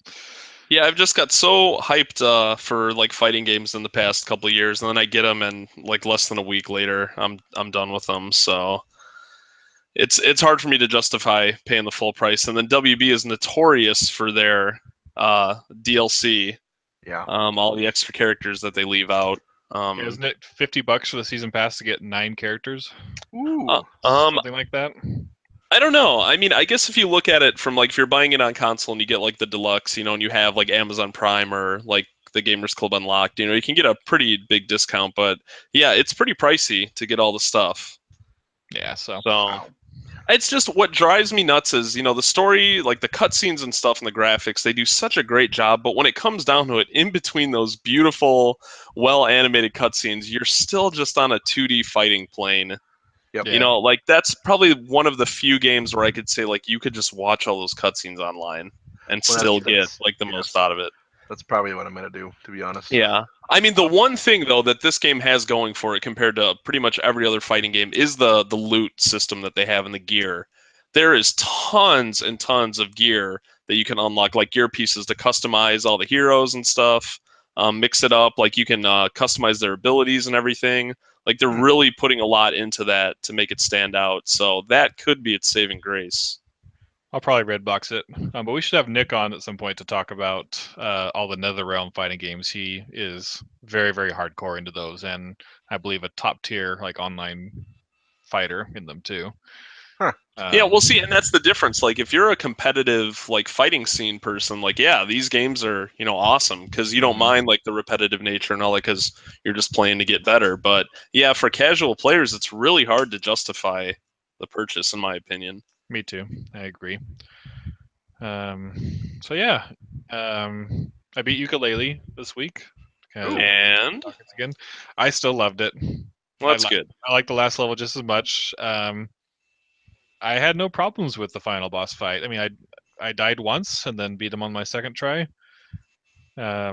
Yeah, I've just got so hyped for like fighting games in the past couple of years, and then I get them, and like less than a week later, I'm done with them. So it's hard for me to justify paying the full price. And then WB is notorious for their DLC, yeah. all the extra characters that they leave out. Isn't it $50 for the season pass to get 9 characters? Ooh. Something like that. I don't know. I mean, I guess if you look at it from like if you're buying it on console and you get like the deluxe, and you have like Amazon Prime or like the Gamers Club Unlocked, you can get a pretty big discount. But yeah, it's pretty pricey to get all the stuff. Yeah. So. It's just what drives me nuts is the story, like the cutscenes and stuff, and the graphics. They do such a great job, but when it comes down to it, in between those beautiful, well animated cutscenes, you're still just on a 2D fighting plane. Yep. Yeah. Like that's probably one of the few games where I could say like you could just watch all those cutscenes online and Well, still that's- get like the yes. most out of it. That's probably what I'm gonna do, to be honest. Yeah. I mean, the one thing though that this game has going for it compared to pretty much every other fighting game is the loot system that they have in the gear. There is tons and tons of gear that you can unlock, like gear pieces to customize all the heroes and stuff. Mix it up, like you can customize their abilities and everything. Like they're really putting a lot into that to make it stand out. So that could be its saving grace. I'll probably red box it, but we should have Nick on at some point to talk about all the NetherRealm fighting games. He is very, very hardcore into those, and I believe a top tier like online fighter in them too. Huh. Yeah, we'll see, and that's the difference. Like, if you're a competitive, like, fighting scene person, like, yeah, these games are, awesome because you don't mind like the repetitive nature and all that because you're just playing to get better. But yeah, for casual players, it's really hard to justify the purchase, in my opinion. Me too. I agree. So yeah, I beat Ukulele this week. And Again, I still loved it. well, that's good. I like the last level just as much. I had no problems with the final boss fight. I mean, I died once and then beat him on my second try. I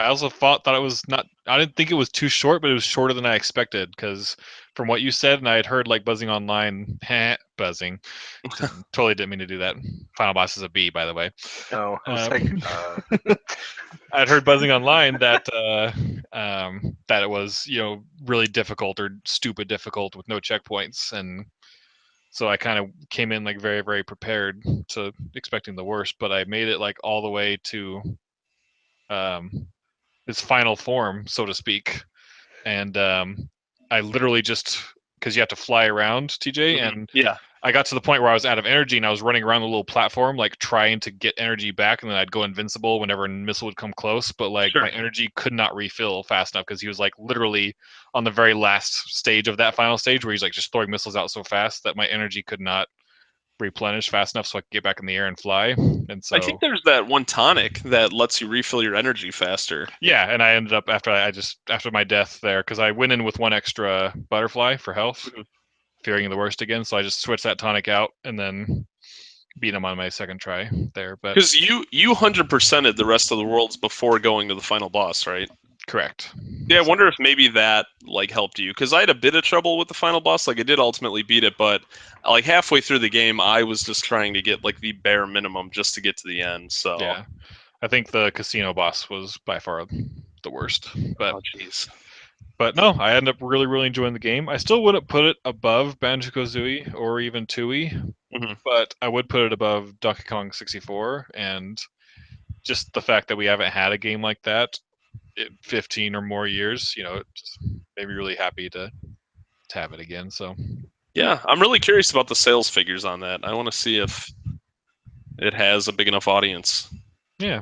also thought it was not. I didn't think it was too short, but it was shorter than I expected. Because from what you said, and I had heard like buzzing online, buzzing. Totally didn't mean to do that. Final boss is a B, by the way. Oh, I was like, I'd heard buzzing online that that it was really difficult or stupid difficult with no checkpoints, and so I kind of came in like very, very prepared to expecting the worst. But I made it like all the way to its final form, so to speak, and I literally just, because you have to fly around, TJ, and Yeah. I got to the point where I was out of energy and I was running around the little platform, like trying to get energy back, and then I'd go invincible whenever a missile would come close. But like Sure. my energy could not refill fast enough because he was like literally on the very last stage of that final stage where he's like just throwing missiles out so fast that my energy could not replenish fast enough so I could get back in the air and fly. And so I think there's that one tonic that lets you refill your energy faster. yeah, and I ended up after my death there because I went in with one extra butterfly for health, Mhm. fearing the worst again. So I just switched that tonic out and then beat him on my second try there. But Because you 100%ed the rest of the worlds before going to the final boss, right? correct. Yeah, I wonder if maybe that like helped you because I had a bit of trouble with the final boss. Like I did ultimately beat it, but like halfway through the game, I was just trying to get like the bare minimum just to get to the end. So Yeah, I think the casino boss was by far the worst. But oh jeez. but no, I ended up really enjoying the game. I still wouldn't put it above Banjo-Kazooie or even Tooie, Mhm. but I would put it above Donkey Kong 64. And just the fact that we haven't had a game like that in 15 or more years, it just made me really happy to have it again. So Yeah, I'm really curious about the sales figures on that. I want to see if it has a big enough audience. yeah,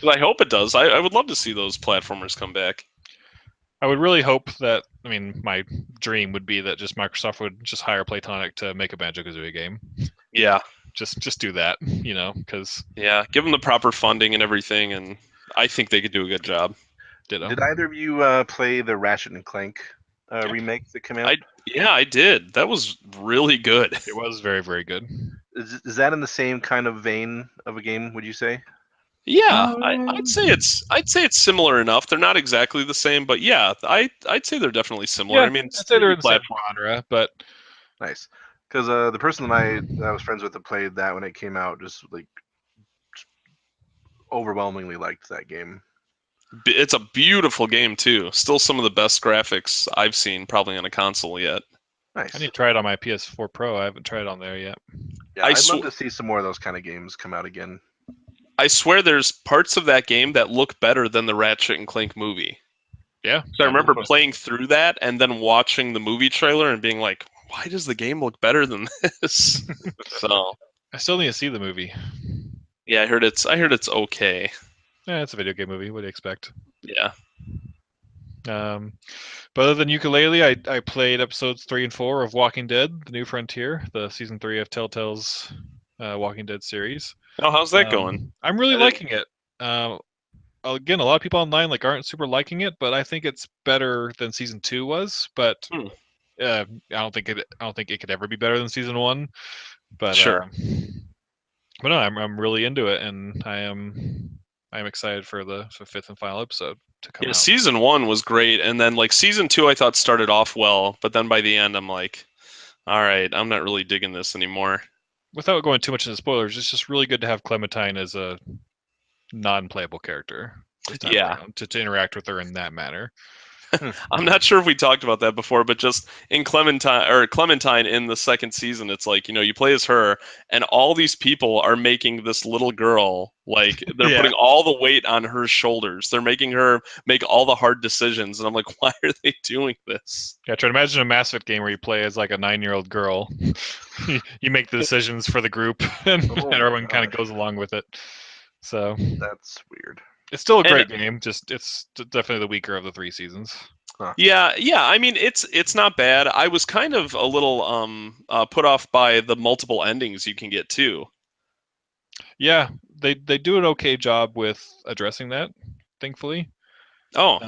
But I hope it does. I would love to see those platformers come back. I would really hope that. I mean, my dream would be that just Microsoft would just hire Playtonic to make a Banjo-Kazooie game. Yeah, Just do that, because yeah. Give them the proper funding and everything, and I think they could do a good job. ditto. Did either of you play the Ratchet and Clank remake that came out? I did. That was really good. It was very good. Is that in the same kind of vein of a game? Would you say? Yeah, I'd say it's similar enough. They're not exactly the same, but yeah, I'd say they're definitely similar. Yeah, I mean, it's I'd say they're 3D in the same platform. genre, but Nice, because the person that I was friends with that played that when it came out just like overwhelmingly liked that game. It's a beautiful game too. Still some of the best graphics I've seen probably on a console yet. Nice. I need to try it on my PS4 Pro. I haven't tried it on there yet. Yeah, I I'd sw- love to see some more of those kind of games come out again. I swear there's parts of that game that look better than the Ratchet and Clank movie. Yeah. So I remember playing through that and then watching the movie trailer and being like, why does the game look better than this? So I still need to see the movie. yeah, I heard it's okay. Yeah, it's a video game movie. What do you expect? Yeah. But other than Ukulele, I played episodes 3 and 4 of Walking Dead: The New Frontier, the season 3 of Telltale's Walking Dead series. Oh, how's that going? I'm really I didn't- liking it. Again, a lot of people online aren't super liking it, but I think it's better than season 2 was. But Hmm. I don't think it could ever be better than season 1. But Sure. but no, I'm really into it, and I'm excited for the fifth and final episode to come Yeah, out. season 1 was great, and then like season 2 I thought started off well, but then by the end I'm like, all right, I'm not really digging this anymore. Without going too much into spoilers, it's just really good to have Clementine as a non-playable character this time Yeah. around, to interact with her in that manner. I'm not sure if we talked about that before, but just in Clementine in the second season, it's like, you play as her and all these people are making this little girl, like they're Yeah. putting all the weight on her shoulders. They're making her make all the hard decisions. And I'm like, why are they doing this? Yeah, try to imagine a Mass Effect game where you play as like a 9-year-old girl. You make the decisions for the group, and Oh my everyone kind of gosh. goes along with it. So That's weird. it's still a And- great game. Just it's definitely the weaker of the 3 seasons. Yeah. I mean, it's not bad. I was kind of a little put off by the multiple endings you can get too. Yeah, they do an okay job with addressing that, thankfully. Oh,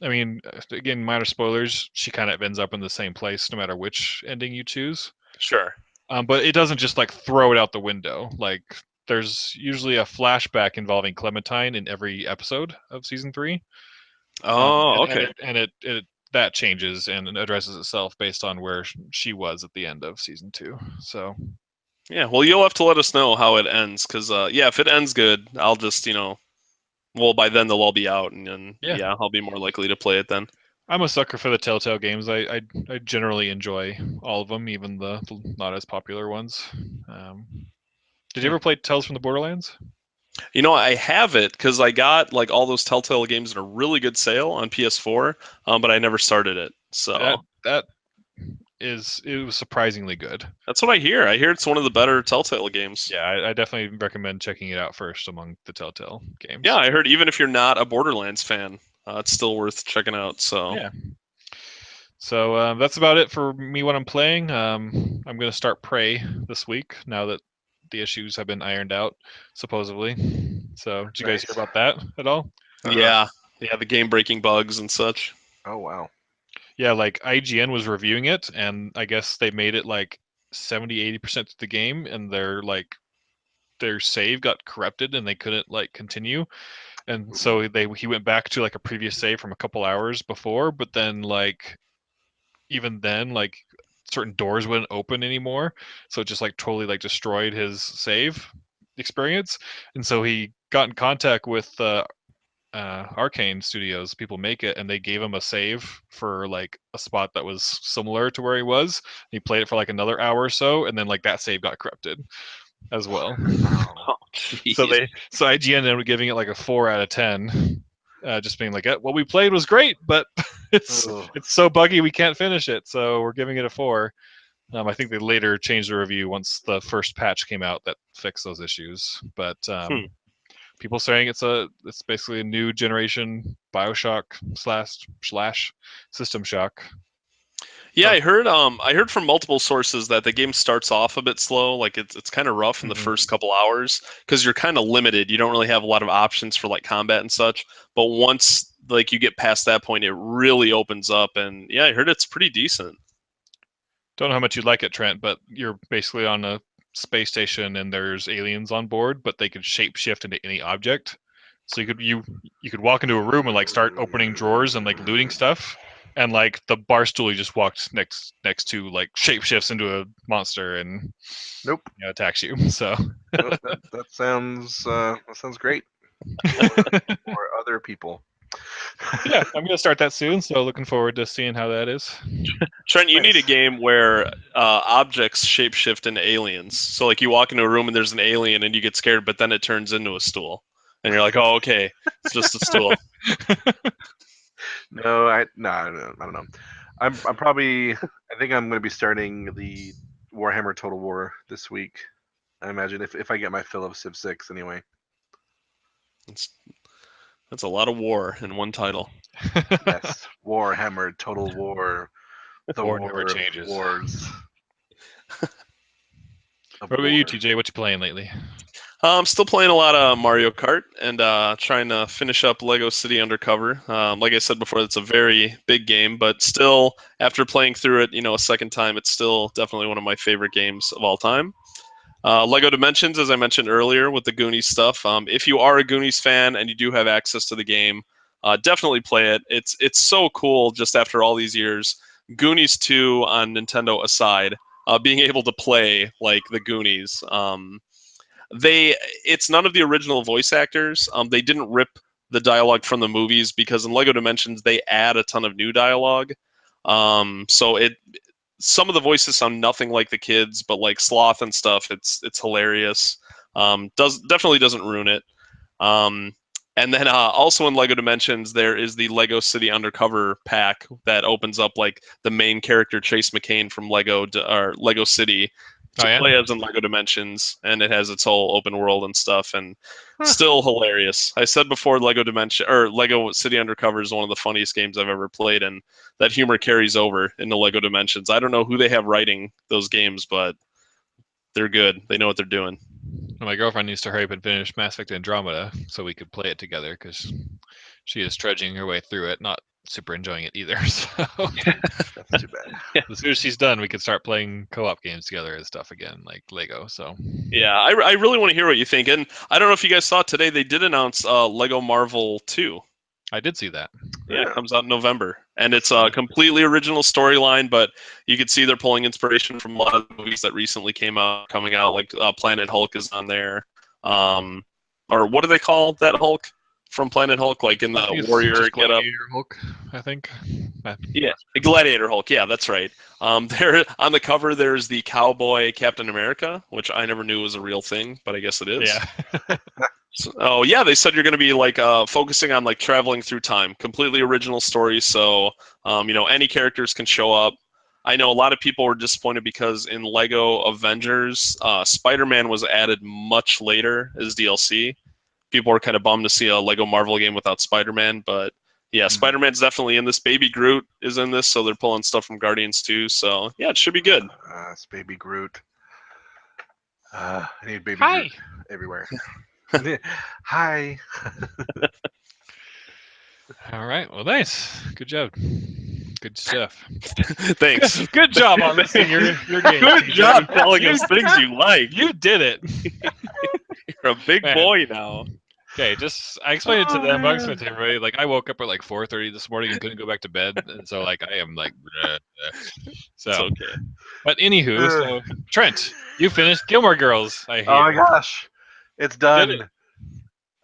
I mean, again, minor spoilers. She kind of ends up in the same place no matter which ending you choose. sure. But it doesn't just like throw it out the window. Like there's usually a flashback involving Clementine in every episode of season 3. Oh, okay. And it that changes and addresses itself based on where she was at the end of season 2. So Yeah, well, you'll have to let us know how it ends, because yeah, if it ends good, I'll just well, by then they'll all be out, and then Yeah. I'll be more likely to play it then. I'm a sucker for the Telltale games. I generally enjoy all of them, even the not as popular ones. Did you ever play Tales from the Borderlands? You know, I have it because I got like all those Telltale games in a really good sale on PS4, but I never started it. So That it was surprisingly good. that's what I hear. I hear it's one of the better Telltale games. Yeah, I definitely recommend checking it out first among the Telltale games. Yeah, I heard even if you're not a Borderlands fan, it's still worth checking out. So Yeah. So that's about it for me. What I'm playing. I'm gonna start Prey this week now that the issues have been ironed out, supposedly. So did you guys hear about that at all? yeah, the game-breaking bugs and such. Oh wow. Yeah, like IGN was reviewing it, and I guess they made it like 70-80% of the game, and their save got corrupted, and they couldn't like continue. And so he went back to like a previous save from a couple hours before, but then like even then like certain doors wouldn't open anymore, so it just like totally like destroyed his save experience. And so he got in contact with Arcane Studios, people make it, and they gave him a save for like a spot that was similar to where he was. He played it for like another hour or so, and then like that save got corrupted as well. Oh, So IGN ended up giving it like a 4 out of 10, just being like, what we played was great, but it's so buggy we can't finish it, so we're giving it a 4. I think they later changed the review once the first patch came out that fixed those issues, but people saying it's basically a new generation BioShock slash System Shock. Yeah, I heard from multiple sources that the game starts off a bit slow, like it's kind of rough in the first couple hours because you're kind of limited. You don't really have a lot of options for like combat and such. But once like you get past that point, it really opens up, and yeah, I heard it's pretty decent. Don't know how much you like it, Trent, but you're basically on a space station and there's aliens on board, but they could shapeshift into any object. So you could walk into a room and like start opening drawers and like looting stuff, and like the bar stool you just walked next to like shapeshifts into a monster and attacks you. So that sounds great for other people. Yeah, I'm gonna start that soon, so looking forward to seeing how that is. Trent, you need a game where objects shapeshift into aliens. So like you walk into a room and there's an alien and you get scared, but then it turns into a stool, and you're like, oh okay, it's just a stool. No, I don't know. I think I'm going to be starting the Warhammer Total War this week. I imagine if I get my fill of Civ 6 anyway. That's a lot of war in one title. Yes, Warhammer Total War. The war never changes. Wars. What about you, TJ? What you playing lately? I'm still playing a lot of Mario Kart and trying to finish up Lego City Undercover. Like I said before, it's a very big game, but still, after playing through it, a second time, it's still definitely one of my favorite games of all time. Lego Dimensions, as I mentioned earlier, with the Goonies stuff. If you are a Goonies fan and you do have access to the game, definitely play it. It's so cool just after all these years. Goonies 2 on Nintendo aside, being able to play like the Goonies. It's none of the original voice actors. They didn't rip the dialogue from the movies because in Lego Dimensions they add a ton of new dialogue. Some of the voices sound nothing like the kids, but like Sloth and stuff, it's hilarious. Definitely doesn't ruin it. And then also in Lego Dimensions, there is the Lego City Undercover pack that opens up like the main character Chase McCain from Lego City to play as in Lego Dimensions, and it has its whole open world and stuff, and still hilarious. I said before, Lego City Undercover is one of the funniest games I've ever played, and that humor carries over into Lego Dimensions. I don't know who they have writing those games, but they're good. They know what they're doing. My girlfriend needs to hurry up and finish Mass Effect Andromeda so we could play it together because she is trudging her way through it, not super enjoying it either. So that's too bad. Yeah. As soon as she's done, we could start playing co-op games together and stuff again, like Lego. So yeah, I really want to hear what you think. And I don't know if you guys saw today, they did announce Lego Marvel 2. I did see that. Yeah, it comes out in November, and it's a completely original storyline, but you could see they're pulling inspiration from a lot of the movies that recently coming out, like Planet Hulk is on there. Or what do they call that Hulk from Planet Hulk, like in the warrior get up? Hulk, I think. Yeah, Gladiator Hulk. Yeah, that's right. There on the cover, there's the cowboy Captain America, which I never knew was a real thing, but I guess it is. Yeah. Oh yeah, they said you're going to be like focusing on like traveling through time, completely original story. So any characters can show up. I know a lot of people were disappointed because in Lego Avengers, Spider-Man was added much later as DLC. People were kind of bummed to see a Lego Marvel game without Spider-Man, but yeah, Spider-Man's definitely in this. Baby Groot is in this, so they're pulling stuff from Guardians too. So yeah, it should be good. It's Baby Groot. I need Baby Hi. Groot everywhere. Hi. All right. Well, nice. Good job. Good stuff. Thanks. Good job on listing your game. Good job telling us things you like. You did it. You're a big Man. boy now. Okay, I explained it to them. I explained Man. it to everybody. Like, I woke up at like 4:30 this morning and couldn't go back to bed, and so like I am like, bleh, bleh. So. It's okay. But anywho, so Trent, you finished Gilmore Girls. I hear. Oh my gosh, it's done. it?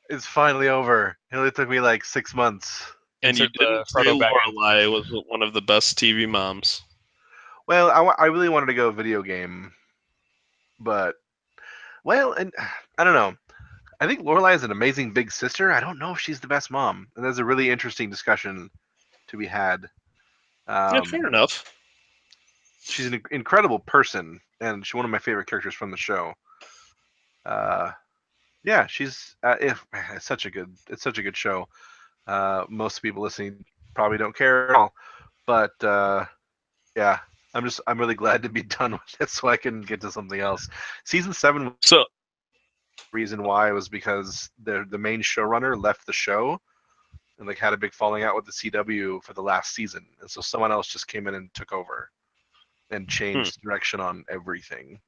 It's finally over. It only took me like 6 months. And you Insert the didn't say Frodo Baggins. Lorelai was one of the best TV moms. Well, I really wanted to go video game, but and I don't know. I think Lorelai is an amazing big sister. I don't know if she's the best mom, and there's a really interesting discussion to be had. Yeah, fair enough. She's an incredible person, and she's one of my favorite characters from the show. Yeah, she's it's such a good show. Most people listening probably don't care at all, but yeah, I'm really glad to be done with it so I can get to something else. Season 7. So Reason why was because the main showrunner left the show and like had a big falling out with the CW for the last season, and so someone else just came in and took over and changed direction on everything.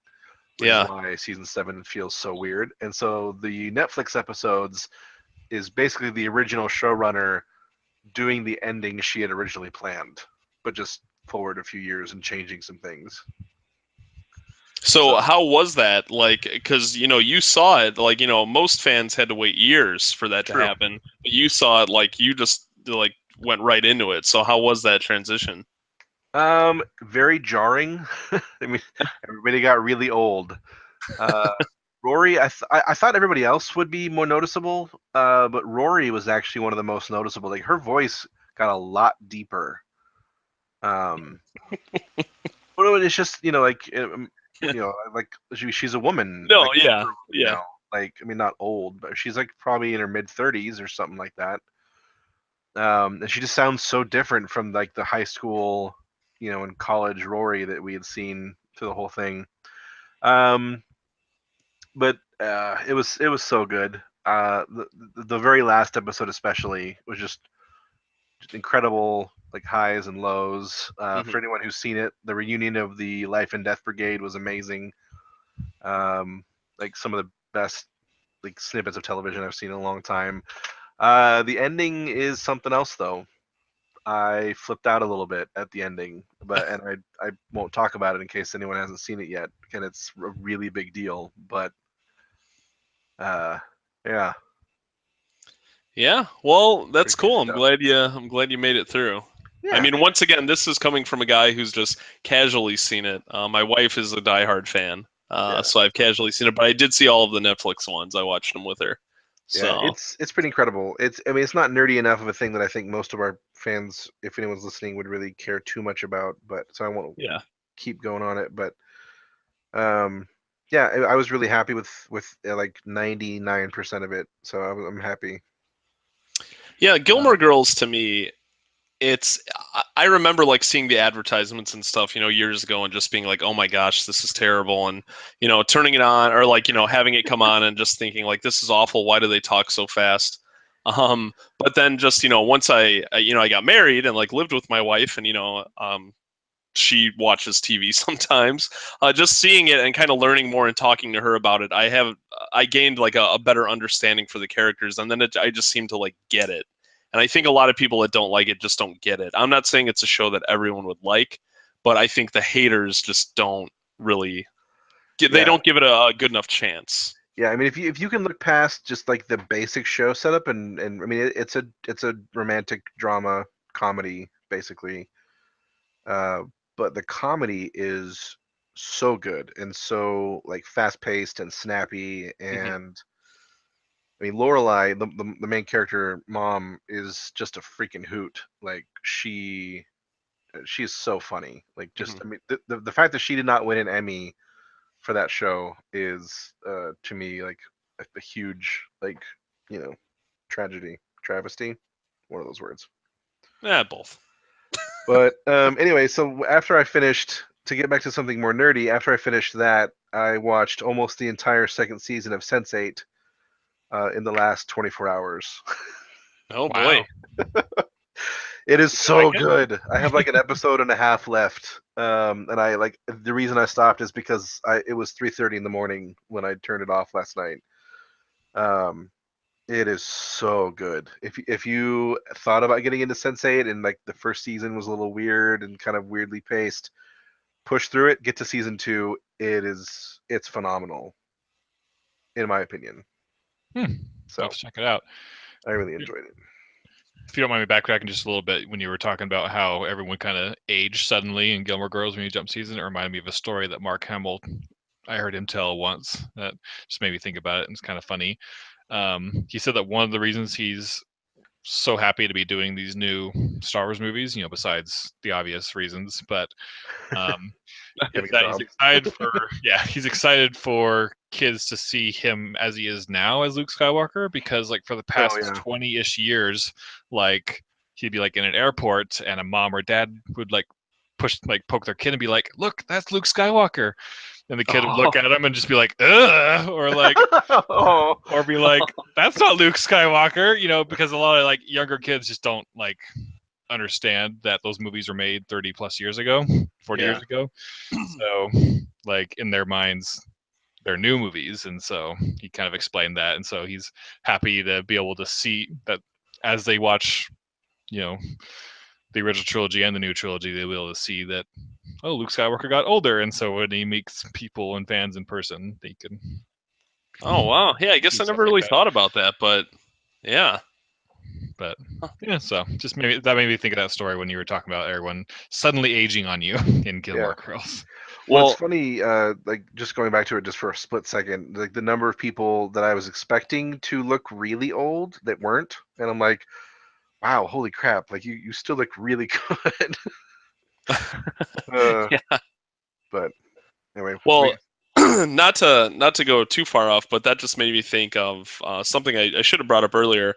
Which is why season 7 feels so weird. And so the Netflix episodes is basically the original showrunner doing the ending she had originally planned, but just forward a few years and changing some things. So how was that? Like, because you saw it. Like, most fans had to wait years for that to happen. But you saw it. Like, you just like went right into it. So how was that transition? Very jarring. I mean, everybody got really old. Rory, I thought everybody else would be more noticeable, but Rory was actually one of the most noticeable. Like her voice got a lot deeper. But it's just like she's a woman. No, like, yeah. Like I mean, not old, but she's like probably in her mid-30s or something like that. And she just sounds so different from like the high school, and college Rory that we had seen through the whole thing. But it was so good. The very last episode especially was just incredible, like highs and lows. For anyone who's seen it, the reunion of the Life and Death Brigade was amazing. Like some of the best like snippets of television I've seen in a long time. The ending is something else though. I flipped out a little bit at the ending, and I won't talk about it in case anyone hasn't seen it yet, and it's a really big deal. But yeah. Yeah, well, that's Pretty cool. good I'm glad you made it through. Yeah. I mean, once again, this is coming from a guy who's just casually seen it. My wife is a diehard fan, so I've casually seen it. But I did see all of the Netflix ones. I watched them with her. So. Yeah, it's pretty incredible. It's not nerdy enough of a thing that I think most of our fans, if anyone's listening, would really care too much about. But so I won't keep going on it. But yeah, I was really happy with like 99% of it. So I'm happy. Yeah, Gilmore Girls to me, I remember like seeing the advertisements and stuff, years ago and just being like, oh my gosh, this is terrible. And, turning it on or like, having it come on and just thinking like, this is awful. Why do they talk so fast? But then just, once I got married and like lived with my wife and, she watches TV sometimes, just seeing it and kind of learning more and talking to her about it, I gained like a better understanding for the characters. And then I just seemed to like get it. And I think a lot of people that don't like it just don't get it. I'm not saying it's a show that everyone would like, but I think the haters just don't really they don't give it a good enough chance. Yeah, I mean, if you can look past just like the basic show setup and I mean it's a romantic drama comedy basically, but the comedy is so good and so like fast paced and snappy and I mean, Lorelai, the main character mom, is just a freaking hoot. Like she is so funny. Like just I mean, the fact that she did not win an Emmy for that show is to me like a huge like tragedy, travesty, one of those words. Yeah, both. But anyway, so after I finished, to get back to something more nerdy, after I finished that, I watched almost the entire second season of Sense8 in the last 24 hours. Oh Wow. boy. It is You so like it? good. I have like an episode and a half left, and I like the reason I stopped is because it was 3:30 in the morning when I turned it off last night. It is so good. If you thought about getting into Sense8 and like the first season was a little weird and kind of weirdly paced, push through it, get to season 2. It's phenomenal, in my opinion. I'll So have to check it out. I really enjoyed it. If you don't mind me backtracking just a little bit, when you were talking about how everyone kind of aged suddenly in Gilmore Girls when you jump season, it reminded me of a story that Mark Hamill, I heard him tell once that just made me think about it, and it's kind of funny. He said that one of the reasons he's so happy to be doing these new Star Wars movies, besides the obvious reasons, but is that he's excited for he's excited for kids to see him as he is now as Luke Skywalker, because like for the past 20-ish years, like he'd be like in an airport and a mom or dad would like poke their kid and be like, look, that's Luke Skywalker, and the kid would look at him and just be like, ugh, or like or be like, that's not Luke Skywalker, because a lot of like younger kids just don't like understand that those movies were made 30 plus years ago, 40 years ago. So like in their minds, they're new movies. And so he kind of explained that. And so he's happy to be able to see that as they watch, the original trilogy and the new trilogy, they'll be able to see that, oh, Luke Skywalker got older. And so when he meets people and fans in person, they can. Oh, wow. Yeah, I guess I never really thought about that, but yeah. But yeah, so just maybe that made me think of that story when you were talking about everyone suddenly aging on you in Gilmore Girls. Well, it's funny, like just going back to it just for a split second, like the number of people that I was expecting to look really old that weren't, and I'm like, wow, holy crap, like you still look really good. But anyway. Well, not to go too far off, but that just made me think of something I should have brought up earlier.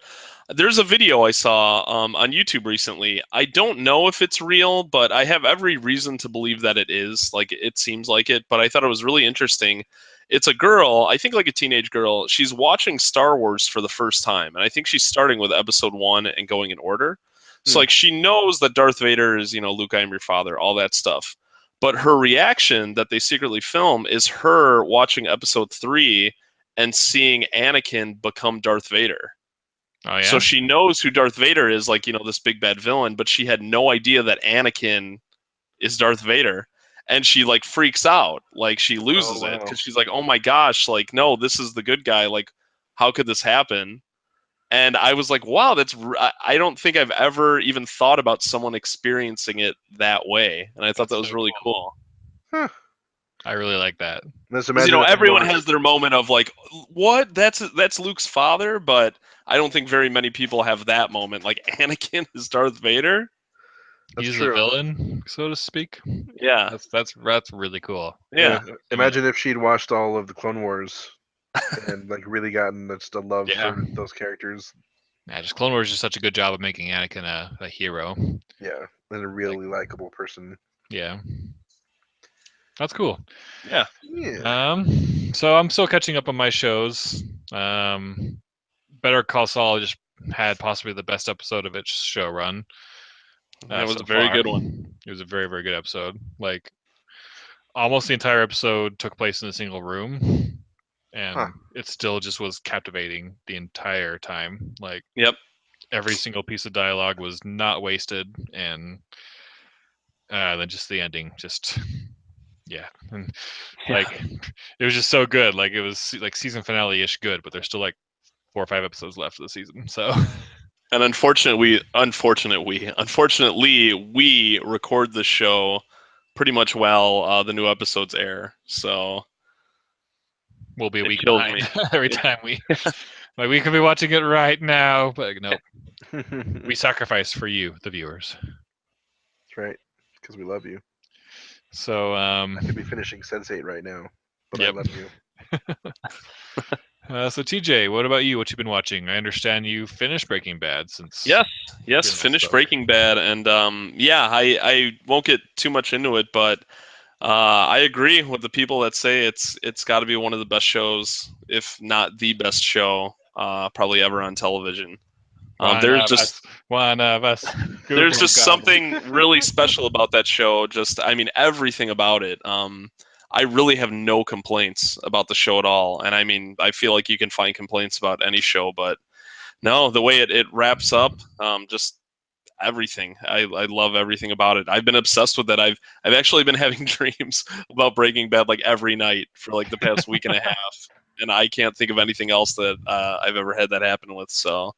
There's a video I saw on YouTube recently. I don't know if it's real, but I have every reason to believe that it is. Like, it seems like it, but I thought it was really interesting. It's a girl, I think like a teenage girl. She's watching Star Wars for the first time, and I think she's starting with Episode 1 and going in order. So, like, she knows that Darth Vader is, Luke, I am your father, all that stuff. But her reaction that they secretly film is her watching Episode 3 and seeing Anakin become Darth Vader. Oh, yeah? So she knows who Darth Vader is, like, this big bad villain, but she had no idea that Anakin is Darth Vader. And she, like, freaks out. Like, she loses it because she's like, oh my gosh, like, no, this is the good guy. Like, how could this happen? And I was like, wow, I don't think I've ever even thought about someone experiencing it that way. And I thought that was so really cool. Huh. I really like that. Everyone has their moment of like, what? That's Luke's father, but I don't think very many people have that moment. Like, Anakin is Darth Vader. He's a villain, so to speak. Yeah, that's really cool. Yeah. Imagine if she'd watched all of the Clone Wars and like really gotten just a love for those characters. Yeah, just Clone Wars is such a good job of making Anakin a hero. Yeah, and a really likable person. Yeah. That's cool. Yeah. So I'm still catching up on my shows. Better Call Saul just had possibly the best episode of its show run. That was a very good one. It was a very, very good episode. Like, almost the entire episode took place in a single room, and it still just was captivating the entire time. Like, every single piece of dialogue was not wasted, and then just the ending, just and like it was just so good. Like, it was like season finale-ish good, but there's still like 4 or 5 episodes left of the season. So. And unfortunately, we record the show pretty much while the new episodes air. So we'll be a week behind every time we. Like we could be watching it right now, but nope. We sacrifice for you, the viewers. That's right, because we love you. So, I could be finishing Sense8 right now, but Yep. I love you. So TJ, what about you? What you been watching? I understand you finished Breaking Bad since. Yes, we last finished spoke. Breaking Bad, and I won't get too much into it, but I agree with the people that say it's got to be one of the best shows, if not the best show, probably ever on television. There's just one of us. there's just Google something really special about that show. Just, I mean, everything about it. I really have no complaints about the show at all, and I mean, I feel like you can find complaints about any show, but no, the way it wraps up, just everything. I love everything about it. I've been obsessed with it. I've actually been having dreams about Breaking Bad like every night for like the past week and a half, and I can't think of anything else that I've ever had that happen with. So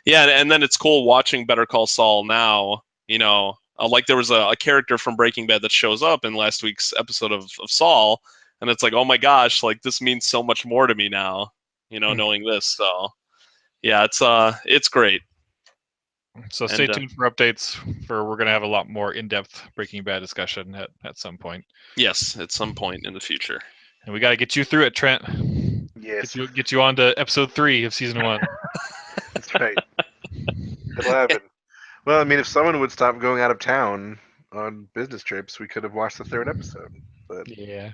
yeah, and then it's cool watching Better Call Saul now. You know, like there was a character from Breaking Bad that shows up in last week's episode of Saul, and it's like, oh my gosh, like this means so much more to me now. You know, knowing this. So yeah, it's great. So stay tuned for updates. We're gonna have a lot more in-depth Breaking Bad discussion at some point. Yes, at some point in the future. And we got to get you through it, Trent. Yes. Get you on to episode 3 of season 1. That's right. It'll happen. Well, I mean, if someone would stop going out of town on business trips, we could have watched the 3rd episode. But Yeah.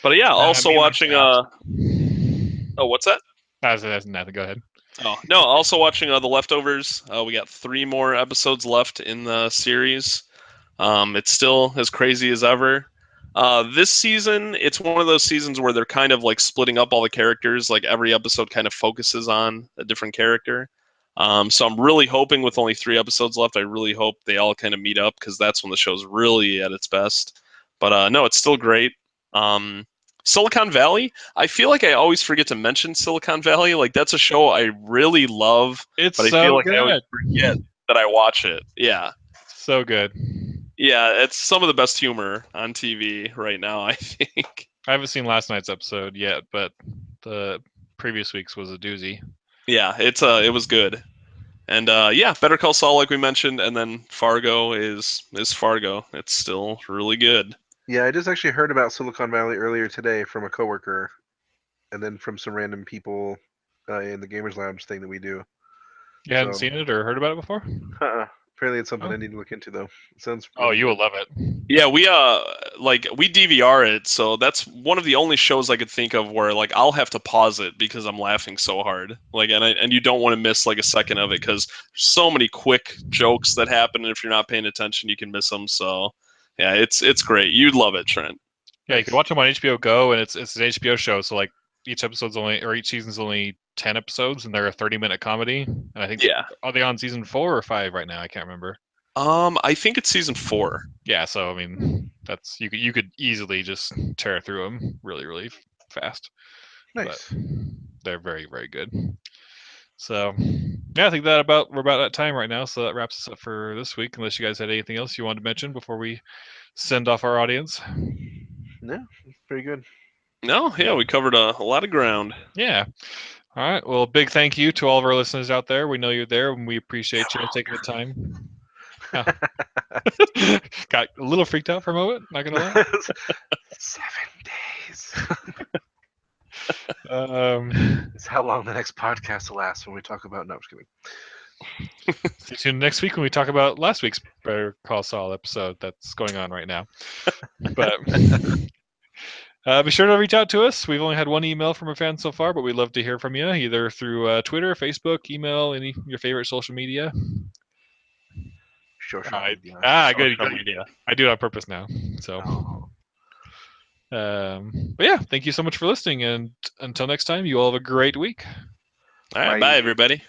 But yeah, also me and my watching. staff. Oh, what's that? That's nothing. Go ahead. Oh no, also watching The Leftovers. We got 3 more episodes left in the series. It's still as crazy as ever. This season, it's one of those seasons where they're kind of like splitting up all the characters. Like every episode kind of focuses on a different character. So I'm really hoping, with only 3 episodes left, I really hope they all kind of meet up, because that's when the show's really at its best. But no, it's still great. Silicon Valley, I feel like I always forget to mention Silicon Valley. Like that's a show I really love, It's but I so feel like good. I always forget that I watch it. Yeah. So good. Yeah, it's some of the best humor on TV right now, I think. I haven't seen last night's episode yet, but the previous week's was a doozy. Yeah, it was good. And yeah, Better Call Saul, like we mentioned, and then Fargo is Fargo. It's still really good. yeah, I just actually heard about Silicon Valley earlier today from a coworker, and then from some random people in the Gamers Lounge thing that we do. You hadn't seen it or heard about it before? Apparently, it's something I need to look into, though. It sounds. Oh, you will love it. Yeah, we DVR it, so that's one of the only shows I could think of where like I'll have to pause it because I'm laughing so hard. Like, and you don't want to miss like a second of it, because there's so many quick jokes that happen, and if you're not paying attention, you can miss them. So yeah, it's great. You'd love it, Trent. Yeah, you can watch them on HBO Go, and it's an HBO show. So like each season's only 10 episodes, and they're a 30-minute comedy. And I think are they on season 4 or 5 right now? I can't remember. I think it's season 4. Yeah, so I mean, that's you could easily just tear through them really, really fast. Nice. But they're very, very good. So yeah, I think we're about that time right now. So that wraps us up for this week. Unless you guys had anything else you wanted to mention before we send off our audience. No, very good. No, yeah, we covered a lot of ground. Yeah. All right. Well, big thank you to all of our listeners out there. We know you're there, and we appreciate you taking the time. Oh. Got a little freaked out for a moment, not gonna lie. 7 days. It's how long the next podcast will last when we talk about. No, I'm just kidding. Stay tuned next week when we talk about last week's Better Call Saul episode that's going on right now. But be sure to reach out to us. We've only had 1 email from a fan so far, but we'd love to hear from you, either through Twitter, Facebook, email, any your favorite social media. Social media. Good. Media. I do it on purpose now. So, but yeah, thank you so much for listening, and until next time, you all have a great week. All right, bye everybody.